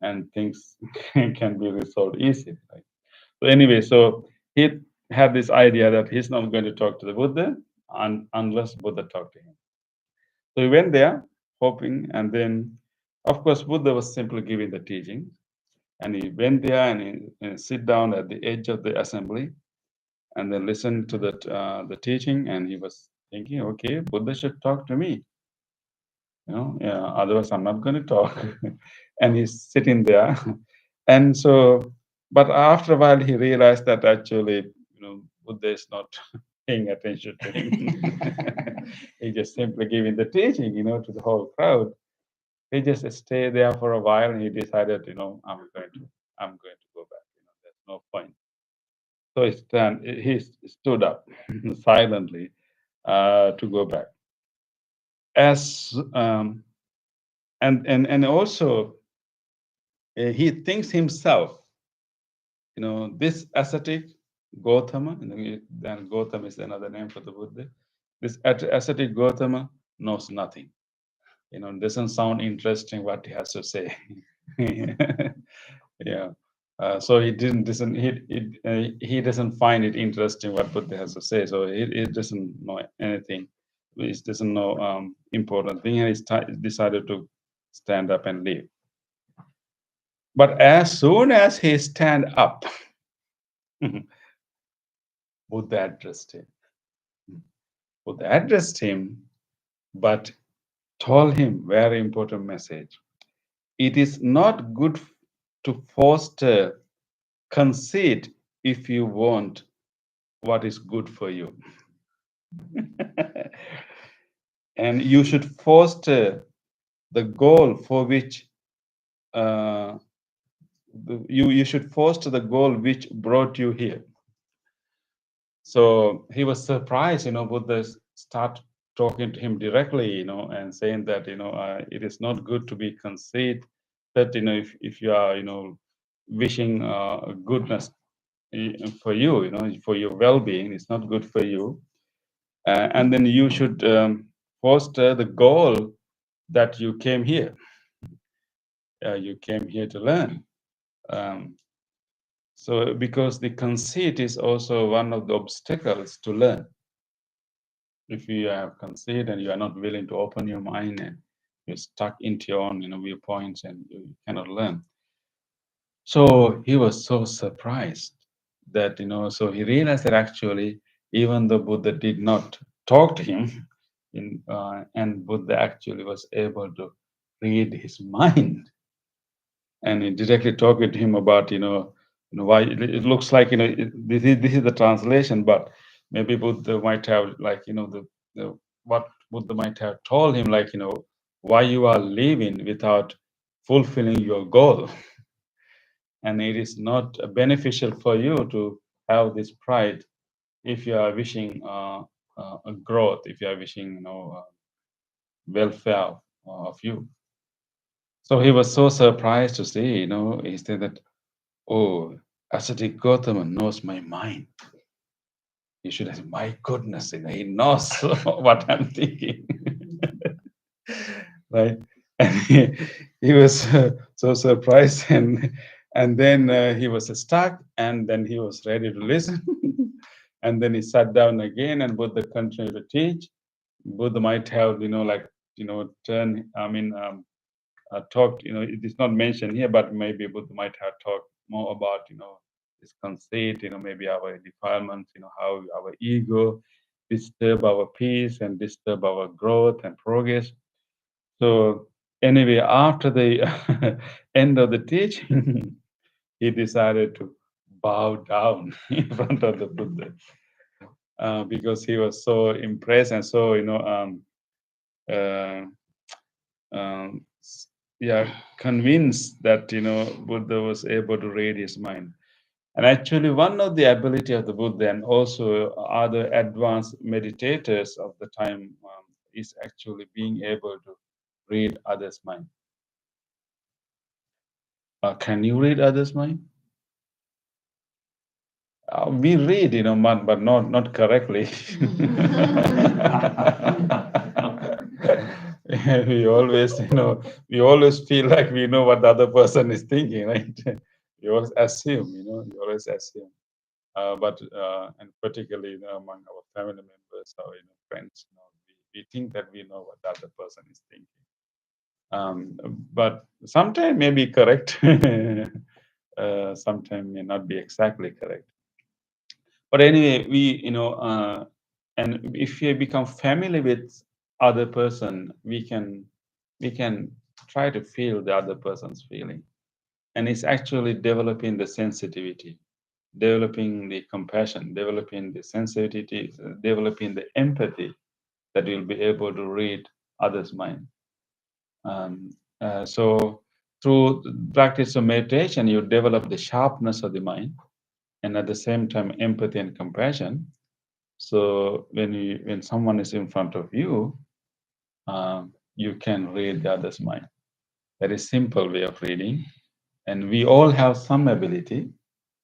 and things can be resolved easily. Right? So anyway, so he had this idea that he's not going to talk to the Buddha unless Buddha talked to him. So he went there, hoping, and then, of course, Buddha was simply giving the teaching. And he went there and sit down at the edge of the assembly, and then listen to the teaching. And he was thinking, okay, Buddha should talk to me. Yeah, otherwise I'm not going to talk. And he's sitting there, and so, but after a while he realized that actually, Buddha is not paying attention to him. He just simply giving the teaching, to the whole crowd. He just stayed there for a while, and he decided, I'm going to go back. There's no point. So he stood up silently to go back. As and also he thinks himself, this ascetic Gautama, then Gautama is another name for the Buddha. This ascetic Gautama knows nothing. Doesn't sound interesting what he has to say. Yeah. So he doesn't find it interesting what Buddha has to say. So he doesn't know anything. He doesn't know important thing, and he decided to stand up and leave. But as soon as he stand up, Buddha addressed him. But told him very important message. It is not good to foster conceit if you want what is good for you. And you should foster the goal for which you should foster the goal which brought you here. So he was surprised, Buddha start talking to him directly, and saying that, it is not good to be conceit, that, if you are, wishing goodness for you, for your well-being, it's not good for you. And then you should foster the goal that you came here. You came here to learn. So because the conceit is also one of the obstacles to learn. If you have conceit and you are not willing to open your mind and you're stuck into your own, viewpoints and you cannot learn. So he was so surprised that, so he realized that actually, even though Buddha did not talk to him, and Buddha actually was able to read his mind, and he directly talking to him about, why it looks like, this is the translation, but maybe Buddha might have like, the what Buddha might have told him, like, why you are living without fulfilling your goal. And it is not beneficial for you to have this pride if you are wishing a growth, if you are wishing, welfare of you. So he was so surprised to see, he said that, oh, ascetic Gautama knows my mind. He should have said, my goodness, he knows what I'm thinking. Right? And he was so surprised, and then he was stuck, and then he was ready to listen. And then he sat down again, and Buddha continued to teach. Buddha might have, talked, it is not mentioned here, but maybe Buddha might have talked more about, this conceit, maybe our defilements, how our ego disturb our peace and disturb our growth and progress. So anyway, after the end of the teaching, he decided to bow down in front of the Buddha because he was so impressed and so, uh, um, convinced that, Buddha was able to read his mind. And actually, one of the ability of the Buddha and also other advanced meditators of the time is actually being able to read others' mind. Can you read others' mind? We read, but not correctly. we always, we always feel like we know what the other person is thinking, right? You always assume, you always assume. And particularly, among our family members or friends, we think that we know what the other person is thinking. But sometimes may be correct. Sometimes may not be exactly correct. But anyway, and if we become familiar with other person, we can try to feel the other person's feeling, and it's actually developing the sensitivity, developing the compassion, developing the sensitivity, developing the empathy that you'll be able to read others' mind. So through the practice of meditation, you develop the sharpness of the mind, and at the same time, empathy and compassion. So when someone is in front of you, you can read the other's mind. Very simple way of reading, and we all have some ability.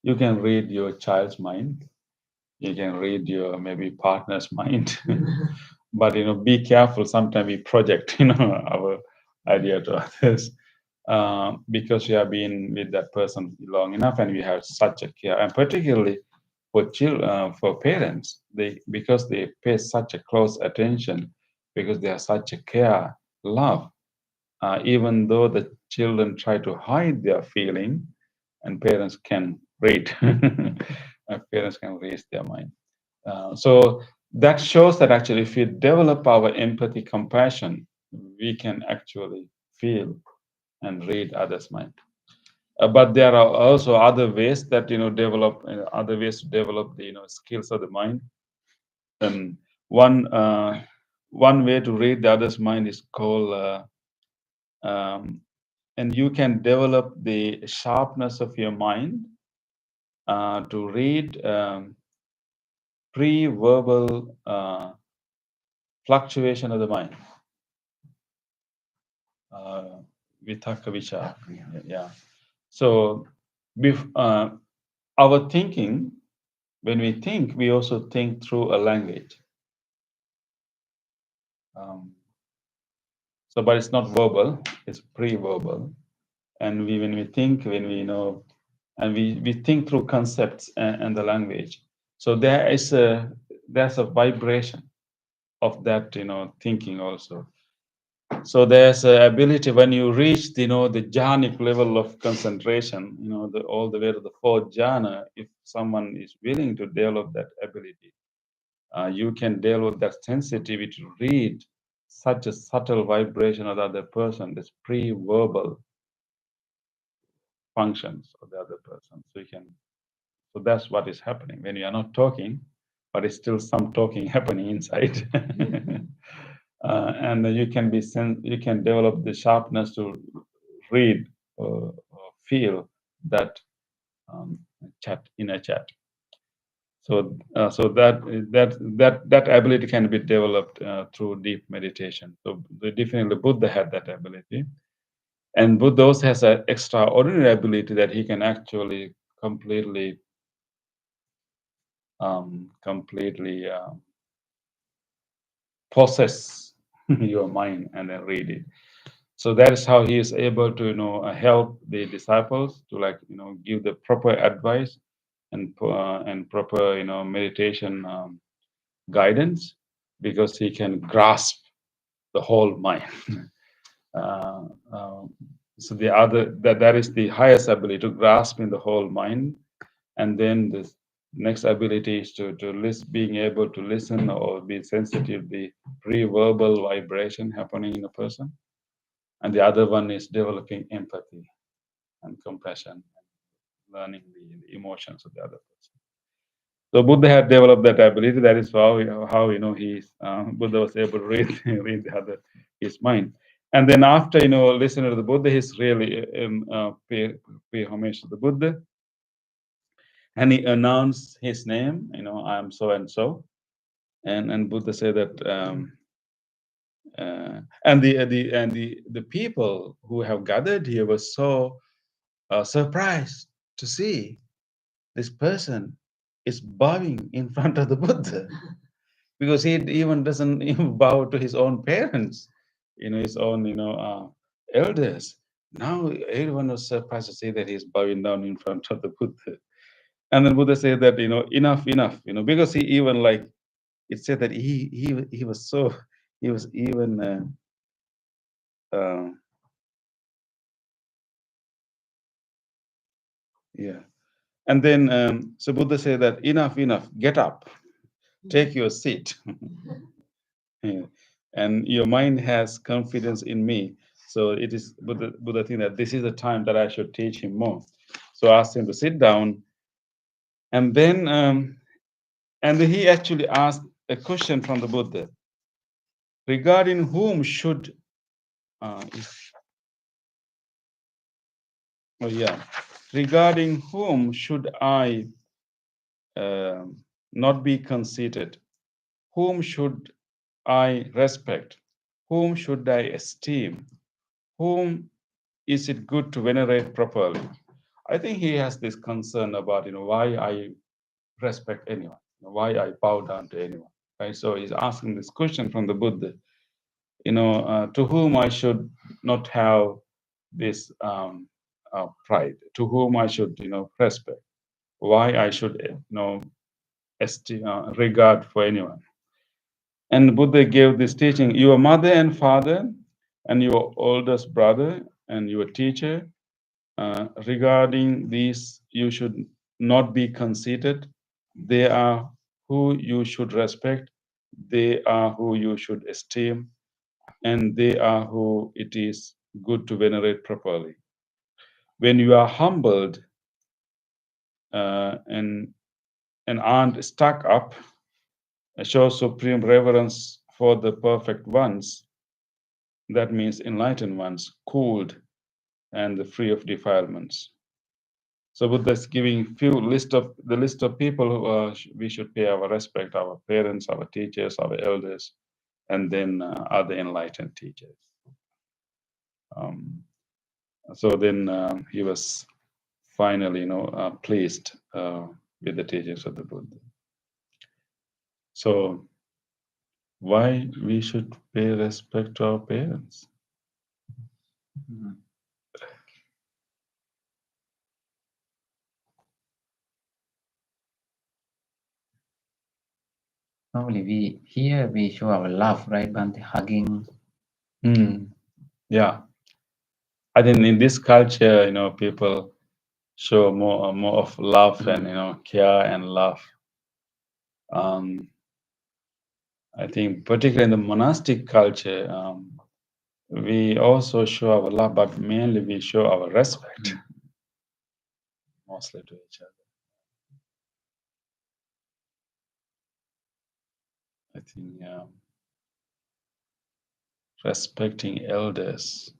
You can read your child's mind. You can read your maybe partner's mind, but be careful. Sometimes we project our idea to others because we have been with that person long enough, and we have such a care, and particularly for children, for parents, because they pay such a close attention, because they have such a care, love. Even though the children try to hide their feeling, and parents can read, parents can raise their mind. So that shows that actually, if we develop our empathy, compassion, we can actually feel and read others' mind. But there are also other ways that develop other ways to develop the skills of the mind. And one way to read the other's mind is called and you can develop the sharpness of your mind to read pre-verbal fluctuation of the mind. Vitaka vichara. Yeah. So our thinking, when we think, we also think through a language. So, but it's not verbal; it's pre-verbal. And when we think, when we know, and we think through concepts and the language. So there's a vibration of that thinking also. So there's an ability when you reach the jhanic level of concentration, all the way to the fourth jhana. If someone is willing to develop that ability, you can develop that sensitivity to read such a subtle vibration of the other person, this pre-verbal functions of the other person. So that's what is happening when you are not talking, but it's still some talking happening inside. And you can develop the sharpness to read or feel that chat in a chat. So that ability can be developed through deep meditation. So definitely Buddha had that ability, and Buddha also has an extraordinary ability that he can actually completely possess your mind and then read it. So that is how he is able to help the disciples to give the proper advice and proper meditation guidance, because he can grasp the whole mind. So that is the highest ability, to grasp in the whole mind. And then the next ability is to being able to listen or be sensitive to the pre-verbal vibration happening in a person. And the other one is developing empathy and compassion, learning the emotions of the other person. So Buddha had developed that ability. That is how Buddha was able to read his mind. And then after listening to the Buddha, he's really pay homage to the Buddha, and he announced his name. I am so and so, and Buddha said that. And the people who have gathered here were so surprised to see this person is bowing in front of the Buddha, because he even doesn't even bow to his own parents, his own elders. Now everyone was surprised to see that he's bowing down in front of the Buddha. And then Buddha said that enough, because he even it said that he was even yeah. And then so Buddha said that enough, get up, take your seat. Yeah. And your mind has confidence in me. So it is Buddha think that this is the time that I should teach him more. So I asked him to sit down. And then he actually asked a question from the Buddha regarding whom should regarding whom should I not be conceited? Whom should I respect? Whom should I esteem? Whom is it good to venerate properly? I think he has this concern about why I respect anyone, why I bow down to anyone. Right? So he's asking this question from the Buddha, to whom I should not have this pride, to whom I should respect, why I should esteem, regard for anyone. And Buddha gave this teaching: your mother and father, and your oldest brother, and your teacher, regarding these, you should not be conceited. They are who you should respect. They are who you should esteem. and they are who it is good to venerate properly. When you are humbled and aren't stuck up, show supreme reverence for the perfect ones. That means enlightened ones, cooled and free of defilements. So Buddha is giving list of people who we should pay our respect: our parents, our teachers, our elders, and then other enlightened teachers. So then he was finally, pleased with the teachings of the Buddha. So why we should pay respect to our parents? Normally we show our love, right? Bhante, hugging. Yeah, I think in this culture, people show more of love and care and love. I think particularly in the monastic culture, we also show our love, but mainly we show our respect, mostly to each other. I think respecting elders.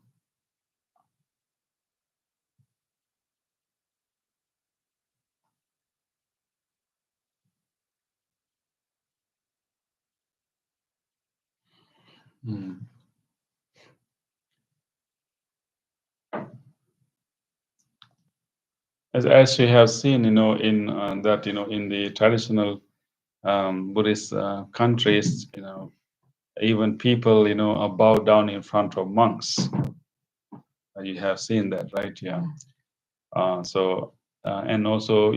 As we have seen, in that in the traditional Buddhist countries, even people bow down in front of monks. You have seen that, right? Yeah. And also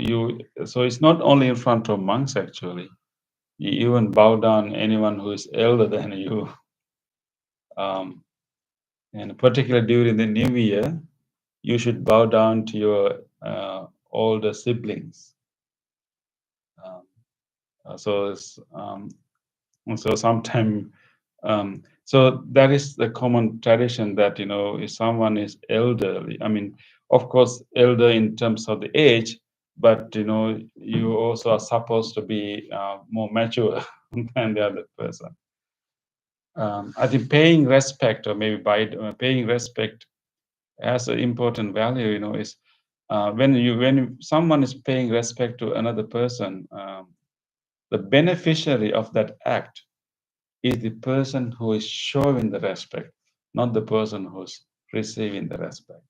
so it's not only in front of monks, actually. You even bow down anyone who is elder than you. And particularly during the New Year, you should bow down to your older siblings. So sometime, so that is the common tradition that if someone is elderly, I mean, of course, elder in terms of the age, but you also are supposed to be more mature than the other person. I think paying respect, or maybe by paying respect, has an important value. Is when someone is paying respect to another person, the beneficiary of that act is the person who is showing the respect, not the person who's receiving the respect.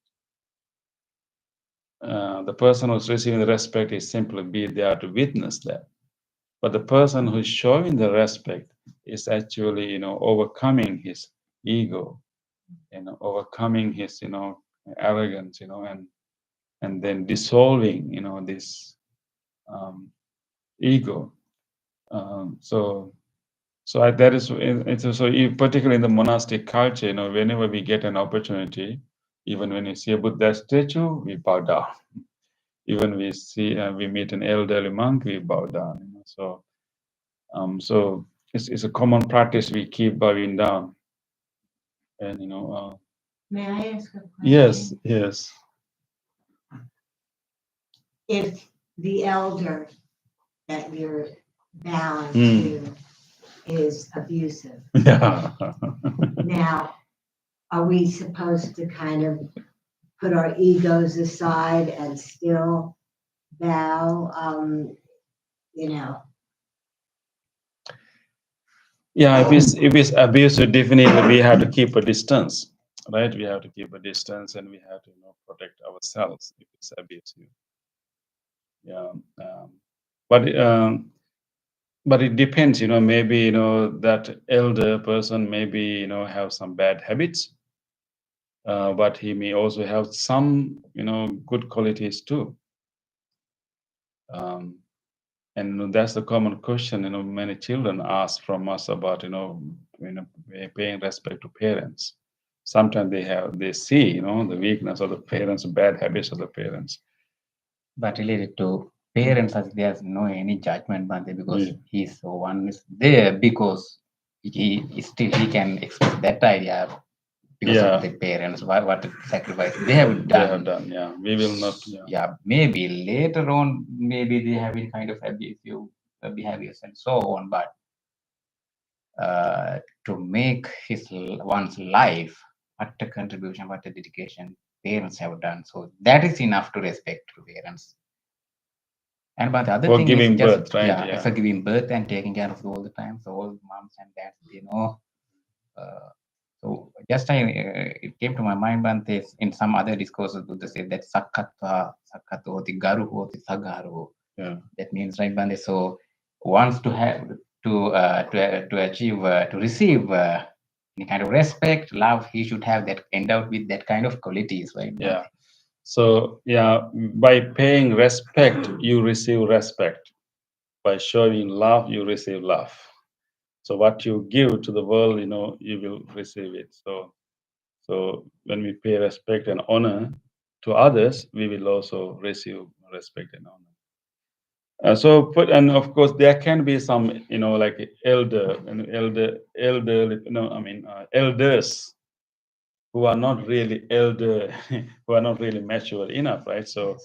The person who's receiving the respect is simply be there to witness that. But the person who's showing the respect is actually, overcoming his ego, overcoming his, arrogance, and then dissolving, this ego. That is, particularly in the monastic culture, whenever we get an opportunity, even when you see a Buddha statue, we bow down. Even we meet an elderly monk, we bow down. So it's a common practice. We keep bowing down, and May I ask a question? Yes. If the elder that you're bowing to is abusive, Yeah. now, are we supposed to kind of put our egos aside and still bow? Yeah, if it's abusive, definitely we have to keep a distance, right? We have to keep a distance, and we have to protect ourselves if it's abusive. Yeah, but it depends. Maybe that elder person maybe have some bad habits, but he may also have some good qualities too. And that's the common question many children ask from us about paying respect to parents. Sometimes they see the weakness of the parents, bad habits of the parents. But related to parents, I think there's no any judgment, Bhante, because Yeah. he's the one is there because he can express that idea because of the parents, what sacrifice they have They have done. done. Yeah, we will not. Yeah, maybe later on, maybe they have been kind of abusive behaviors and so on, but to make one's life, what a contribution, what a dedication parents have done. So that is enough to respect to parents. And but the other For thing giving is just birth, right? Yeah. for giving birth and taking care of all the time. So all moms and dads, so just it came to my mind one day in some other discourses Buddha said that sakkatva hoti garu hoti sagaru. Yeah. That means right Bande. So wants to have to achieve to receive any kind of respect, love, he should have that endowed with that kind of qualities, right? Yeah. So yeah, by paying respect, you receive respect. By showing love, you receive love. So what you give to the world, you will receive it. So when we pay respect and honor to others, we will also receive respect and honor. And of course there can be some, like elders who are not really who are not really mature enough, right? So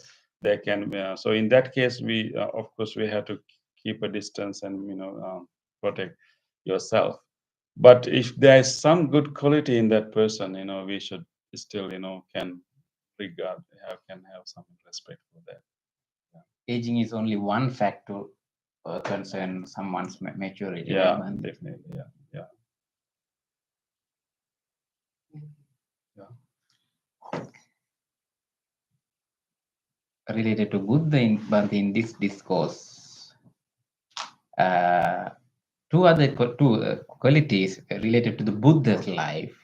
they can. So in that case, we of course we have to keep a distance and protect yourself. But if there is some good quality in that person, we should still can have some respect for that. Aging is only one factor concern someone's maturity. Yeah, right? definitely. Yeah. Related to Buddha, but in this discourse, two qualities related to the Buddha's life,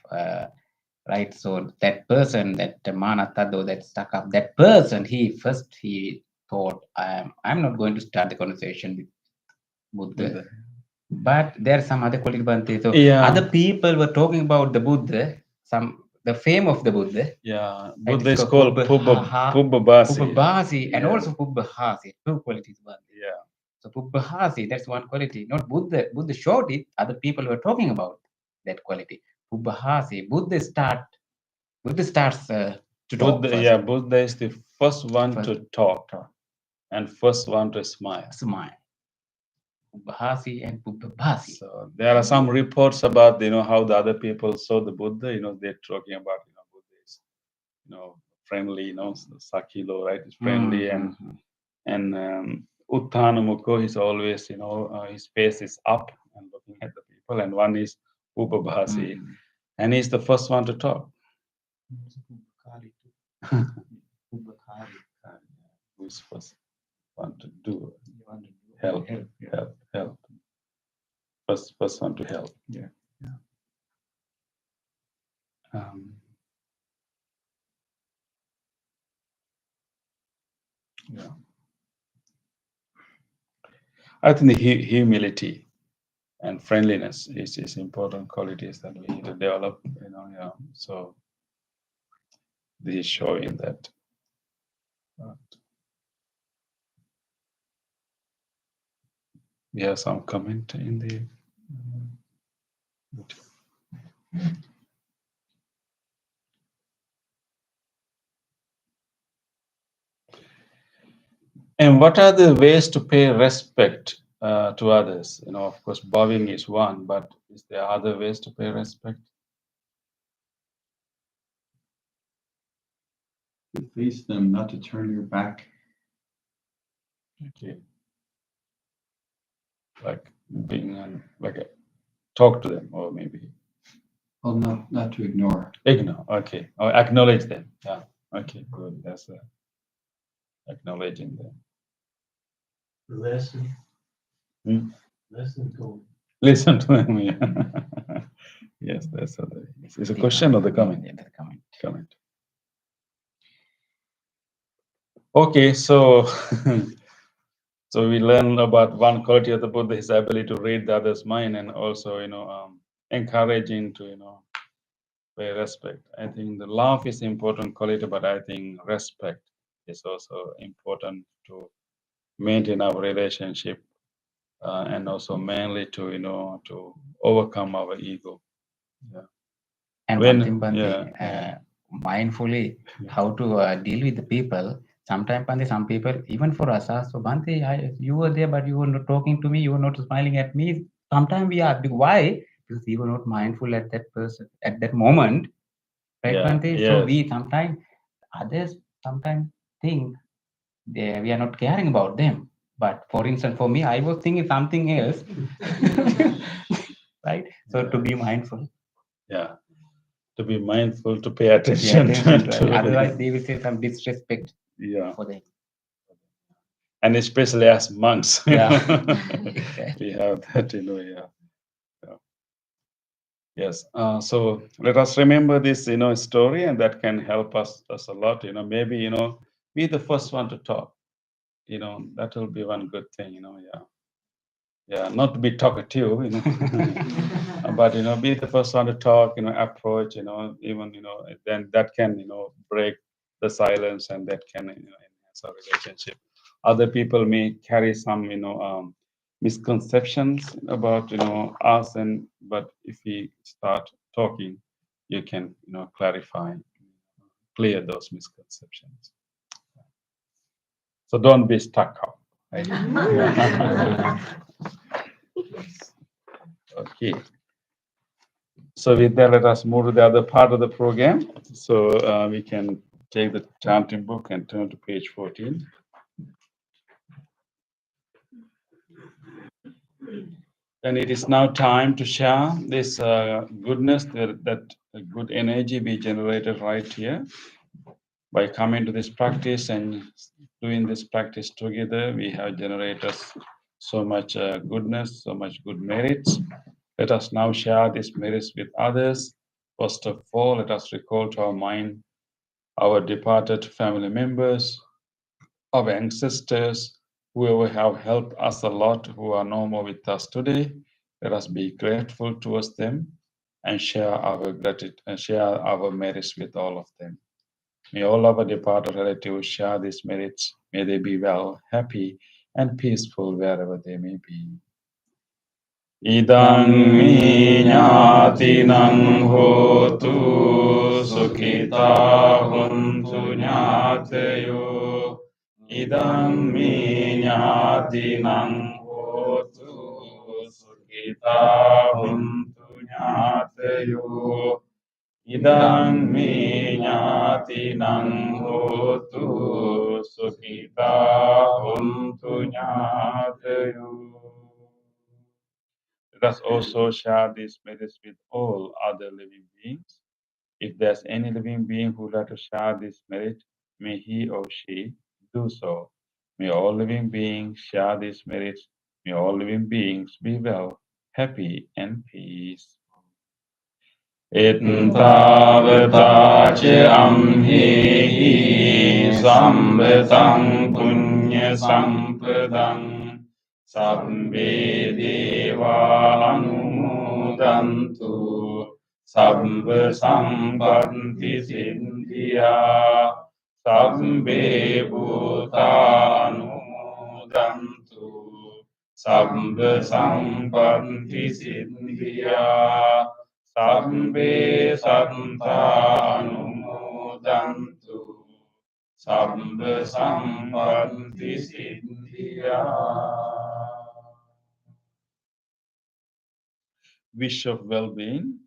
right? So that person, that Manatado, that stuck up, that person, he thought, I'm not going to start the conversation with Buddha. But there are some other qualities. So other people were talking about the Buddha, the fame of the Buddha. Yeah, Buddha is called Pubbabasi. And also Pubbahasi, two qualities. Yeah. So Pubbahasi, that's one quality. Not Buddha. Buddha showed it. Other people were talking about that quality. Pubbahasi, Buddha starts to talk. Buddha is the first one to talk and first one to smile. Pubbahasi and Pubbabasi. So there are some reports about how the other people saw the Buddha. They're talking about Buddha is friendly. Sakilo, right? Is friendly and Uttanamukho is always his face is up and looking at the people. And one is Pubbabasi, and he's the first one to talk. Who's first one to do help. First one to help. Yeah. I think the humility and friendliness is important qualities that we need to develop. So this is showing that. We have some comment in the. And what are the ways to pay respect to others? Of course, bowing is one, but is there other ways to pay respect? To face them, not to turn your back. Okay. Like being talk to them, or maybe. Well, not to ignore. Ignore. Okay. Or acknowledge them. Yeah. Okay. Good. That's acknowledging them. Listen. Listen to them. Listen to them. Yeah. Yes, that's other. Is a question or the comment? Yeah, the comment. Comment. Okay, so so we learn about one quality of the Buddha, his ability to read the other's mind, and also encouraging to pay respect. I think the love is important quality, but I think respect is also important to maintain our relationship and also mainly to to overcome our ego. Yeah. And When- one thing, Bhante, yeah. mindfully how to deal with the people. Sometimes, Bhante, some people, even for us, so Bhante, you were there, but you were not talking to me, you were not smiling at me. Sometimes we are, why? Because we were not mindful at that person, at that moment, right, Yeah, Bhante? So yes. we sometimes, others sometimes think we are not caring about them. But for instance, for me, I was thinking something else, right? So to be mindful. Yeah. To be mindful, to pay attention, Attention, to right? Otherwise, they will say some disrespect yeah, for them. and especially as monks, Yeah. we have that, yeah. Yeah. Yes. So let us remember this, story, and that can help us a lot. Maybe be the first one to talk. That will be one good thing. Yeah. Yeah. Not to be talkative, but be the first one to talk. Approach. Even then that can break the silence, and that can enhance our relationship. Other people may carry some misconceptions about us, and but if we start talking, you can clarify, clear those misconceptions. So don't be stuck up. Right? Okay. So with that, let us move to the other part of the program. So we can take the chanting book and turn to page 14. And it is now time to share this goodness, that good energy we generated right here. By coming to this practice and doing this practice together, we have generated so much goodness, so much good merits. Let us now share these merits with others. First of all, let us recall to our mind our departed family members, our ancestors, whoever have helped us a lot, who are no more with us today. Let us be grateful towards them and share our gratitude and share our merits with all of them. May all our departed relatives share these merits. May they be well, happy, and peaceful wherever they may be. Idang mi ñātinang hotu sukhita huntu ñātayo. Idang mi ñātinang hotu sukhita huntu ñātayo. Idang mi ñātinang hotu sukhita huntu ñātayo. Let us also share these merits with all other living beings. If there's any living being who would like to share this merit, may he or she do so. May all living beings share these merits. May all living beings be well, happy, and peaceful. Ittavata ce amhi sambetang punya sampadang sabbe deva anumodantu sabba sampatti siddhya sabbe bhuta anumodantu sabba sampatti siddhya sabbe santa anumodantu sabba sampatti siddhya. Wish of well-being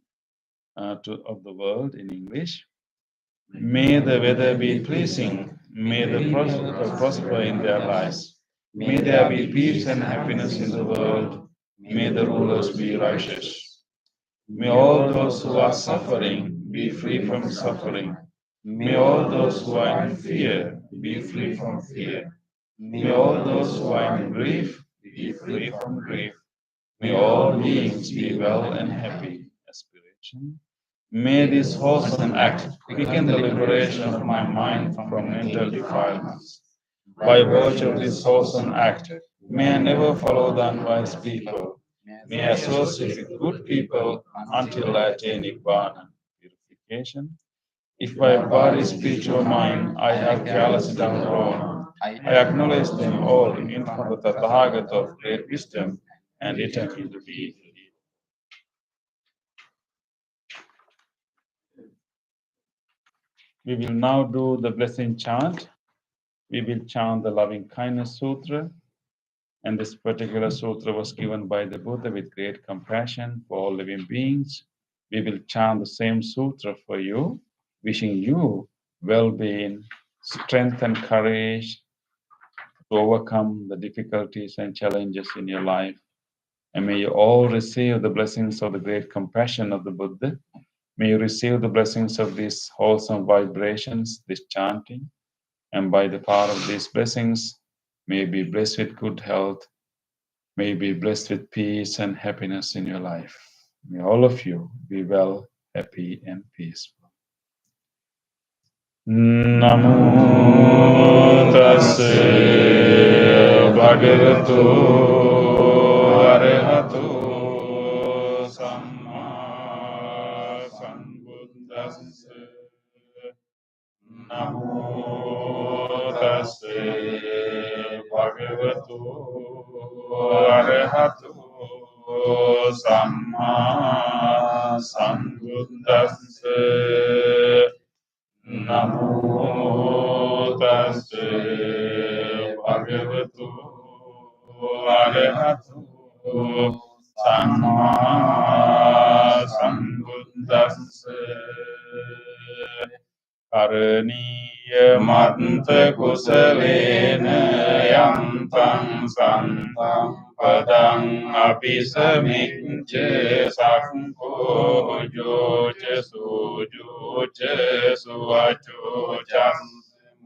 of the world in English. May the weather be pleasing. May the prosper in their lives. May there be peace and happiness in the world. May the rulers be righteous. May all those who are suffering be free from suffering. May all those who are in fear be free from fear. May all those who are in grief be free from grief. May all beings be well and happy. Aspiration. May this wholesome act quicken the liberation of my mind from mental defilements. By virtue of this wholesome act, may I never follow the unwise people. May I associate with good people until I attain Nibbana. Purification. If by body, speech, or mind I have carelessly done wrong, I acknowledge them all in front of the Tathagata of great wisdom and determine to be. We will now do the blessing chant. We will chant the Loving Kindness Sutra. And this particular sutra was given by the Buddha with great compassion for all living beings. We will chant the same sutra for you, wishing you well-being, strength, and courage to overcome the difficulties and challenges in your life. And may you all receive the blessings of the great compassion of the Buddha. May you receive the blessings of these wholesome vibrations, this chanting. And by the power of these blessings, may you be blessed with good health. May you be blessed with peace and happiness in your life. May all of you be well, happy, and peaceful. Namo tassa bhagavato arahato samma sambuddhassa. Namo tassa bhagavato arahato samma sambuddhassa. Namo tassa bhagavato arahato samma sambuddhassa. Karaniya matta kusalena yantam santam padang apisamicca sakko jocha sujocha suvachocha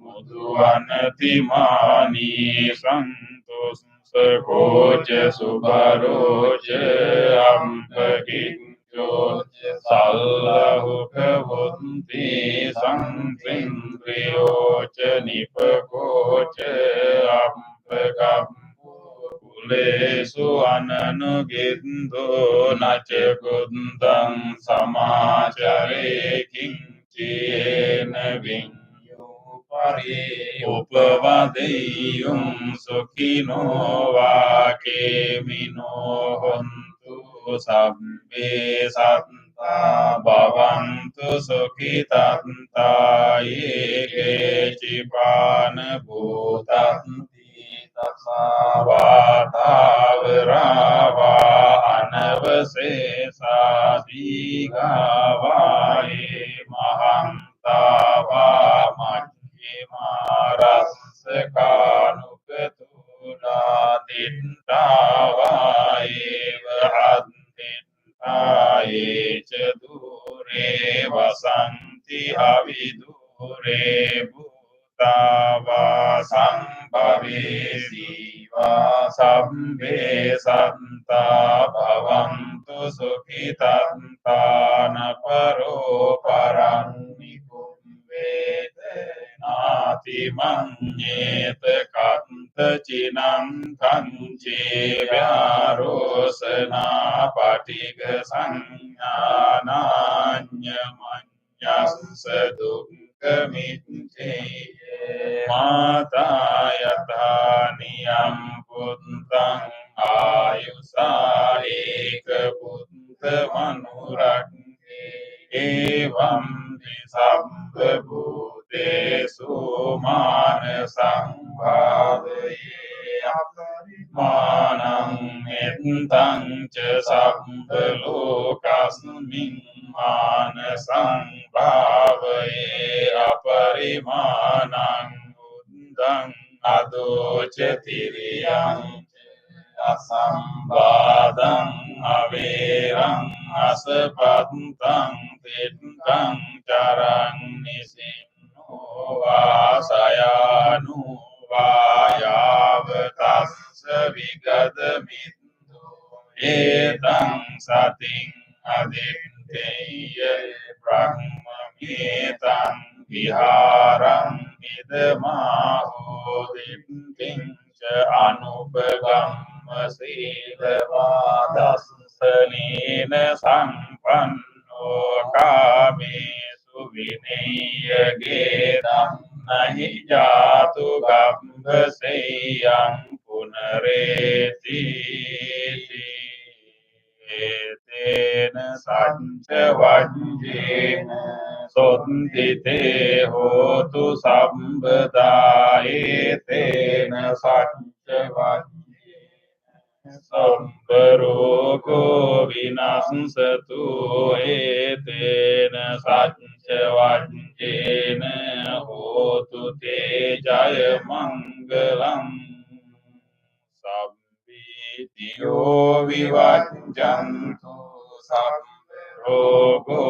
muduanatimani santos sakocha subarocha ampagicho sallahu kavunti santrinriyocha nipakocha ampagam kulesu ananugindo nache kundang samacare kinciyena vinyo pari upavadeyum sukino vakemino hontu sabbe satta bhavantu sukhitanta yeke chipana bhutanti tasavatavirava anavasesa digavaye mahantava majjimaraskanukatuna tintavaye vahantintaye chadure vasanti avidure Tava sambhavesi va sabbe santa bhavantu sukhitanta naparo parang nikumbete nati manyete kanta chinam kanchi vyarosana patiga sangnananya manyasa dukkhamithe Mata yatha niyam puntang ayusa eka punta manuraghe evam disambha bhutesu manasang bhavaye manang ettang ca sambha lokasmin manasang bhavaye aparimanang Dang adoce tiriyang asambadang averang asapatang titang carang nisino vasayanu vayavatas vigadamindo etang sating aditteya brahmamitang viharang idamaho dipping ca anupagam silavadas sanina sampanno kame vineyagedam nahi jatu gambhaseyam punareti etena sancha vajjena sottite hotu sambhada etena sancha vajjena Sambarogo vinassatu etena satcha vajjena hotu te jaya mangalam sabbitiyo vivajjantu sambarogo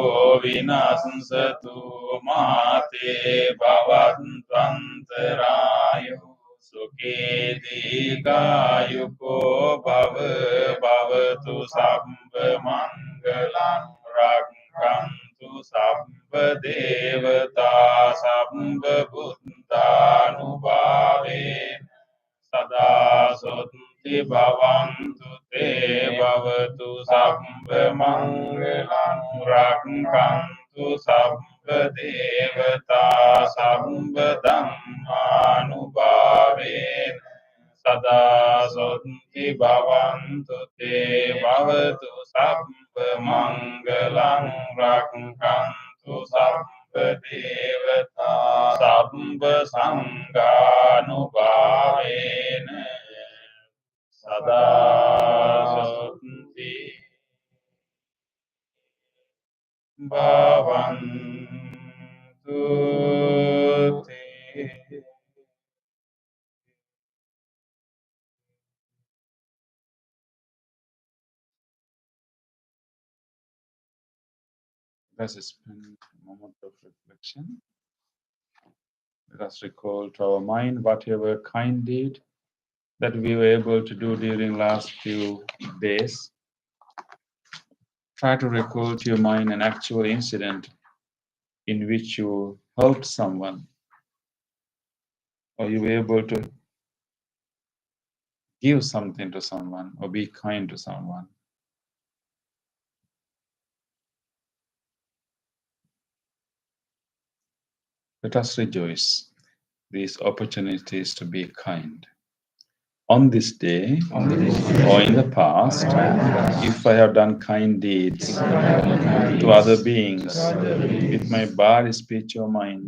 vinassatu mate bhavantantarayo Sukhe dikayuko bhavatu sabba mangalam rakhantu sabba devata sabba buddhanubhaven sada soti bhavantu te bhavatu sabba mangalam rakhantu sabba devata sabba dhammanubhaven sada soti bhavantu te bhavatu sabba mangalam rakhantu sabba devata sabba sanghanubhavena sada soti bhavantu te. Let us spend a moment of reflection. Let us recall to our mind whatever kind deed that we were able to do during last few days. Try to recall to your mind an actual incident in which you helped someone or you were able to give something to someone or be kind to someone. Let us rejoice these opportunities to be kind. On this day or in the past, if I have done kind deeds to other beings with my body, speech, or mind,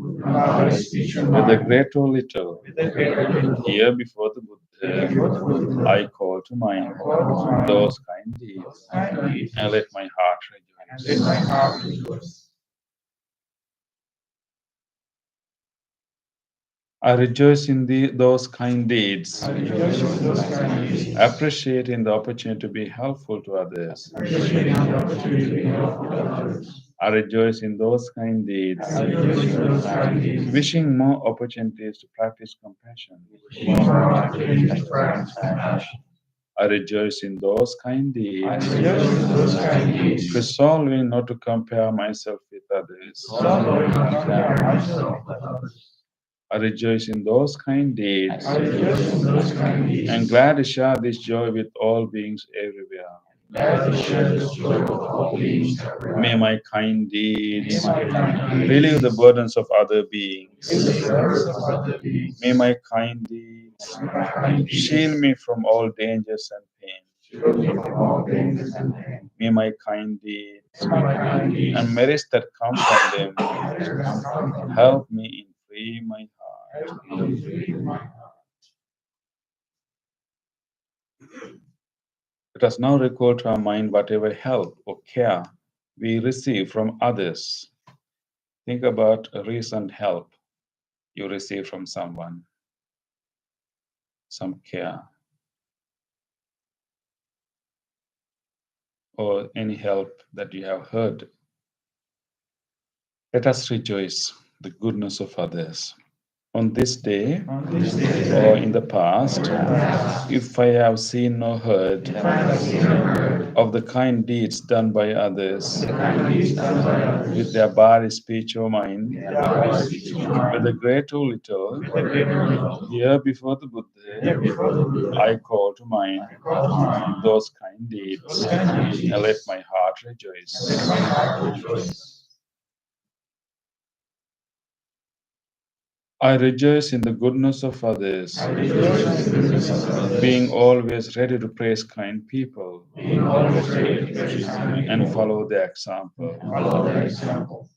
whether great or little, here before the Buddha, I call to mind those kind deeds and let my heart rejoice. I rejoice in those kind deeds, appreciating the opportunity to be helpful to others. I rejoice in those kind deeds, wishing more opportunities to practice compassion. I rejoice in those kind deeds, resolving not to compare myself with others. I rejoice in those kind deeds and glad to share this joy with all beings everywhere. May my kind deeds relieve the burdens of other beings. May my kind deeds shield me from all dangers and pain. May my kind deeds and merits that come from them help me in free my heart. Let us now recall to our mind whatever help or care we receive from others. Think about a recent help you received from someone, some care, or any help that you have heard. Let us rejoice the goodness of others. On this day or in the past, if I have seen or heard of the kind deeds done by others with their body, speech, or mind, whether great or little, here before the Buddha, I call to mind those kind deeds and let my heart rejoice. I rejoice in the goodness of others, I rejoice in the goodness of others, being always ready to praise kind people being always ready to praise kind and people follow their example. and follow their example.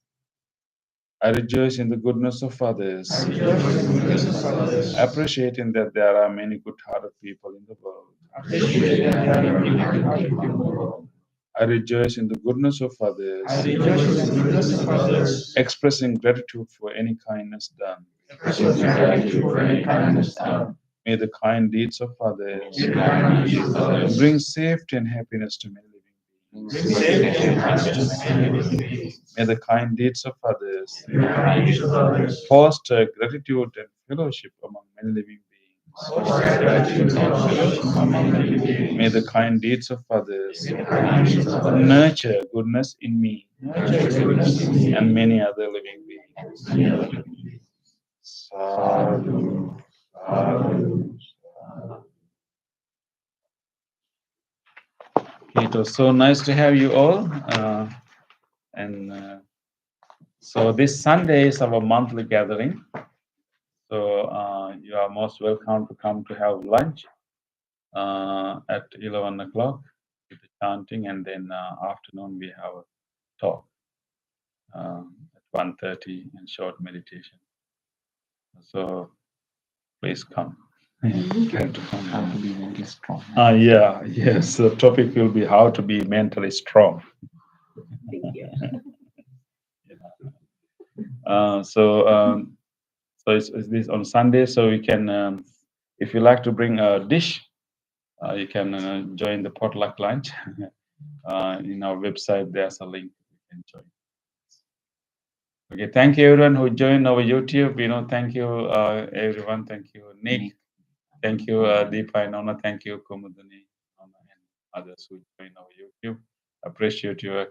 I rejoice in the goodness of others, I rejoice in the goodness of others, appreciating that there are many good-hearted people in the world. appreciating that there are many good-hearted people in the world. I rejoice in the goodness of others, I rejoice in the goodness of others, expressing gratitude for any kindness done. expressing gratitude for any kindness done. May the kind deeds of others May the kind deeds of others bring safety and happiness to many living beings. bring safety and happiness to many living beings. May the kind deeds of others May the kind deeds of others foster gratitude and fellowship among many living beings. foster gratitude and fellowship among many living beings. May the kind deeds of others May the kind deeds of others nurture goodness in me nurture goodness in me and many other living beings. and many other living beings. Sadhu, sadhu. It was so nice to have you all. So this Sunday is our monthly gathering. So you are most welcome to come to have lunch at 11 o'clock with the chanting, and then afternoon we have a talk at 1:30 and short meditation. So please come. Have to come. How to be mentally strong. Yes. The topic will be how to be mentally strong. So it's this on Sunday. So we can, if you like to bring a dish, you can join the potluck lunch. In our website, there's a link you can join. Okay, thank you everyone who joined our YouTube. Thank you everyone. Thank you Nick. Thank you Deepa and Nona. Thank you Kumudani, Nona, and others who joined our YouTube. Appreciate your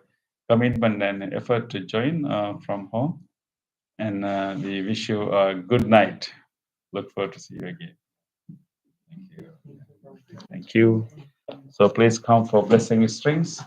commitment and effort to join from home. And we wish you a good night. Look forward to see you again. Thank you. Thank you. So please come for blessing strings.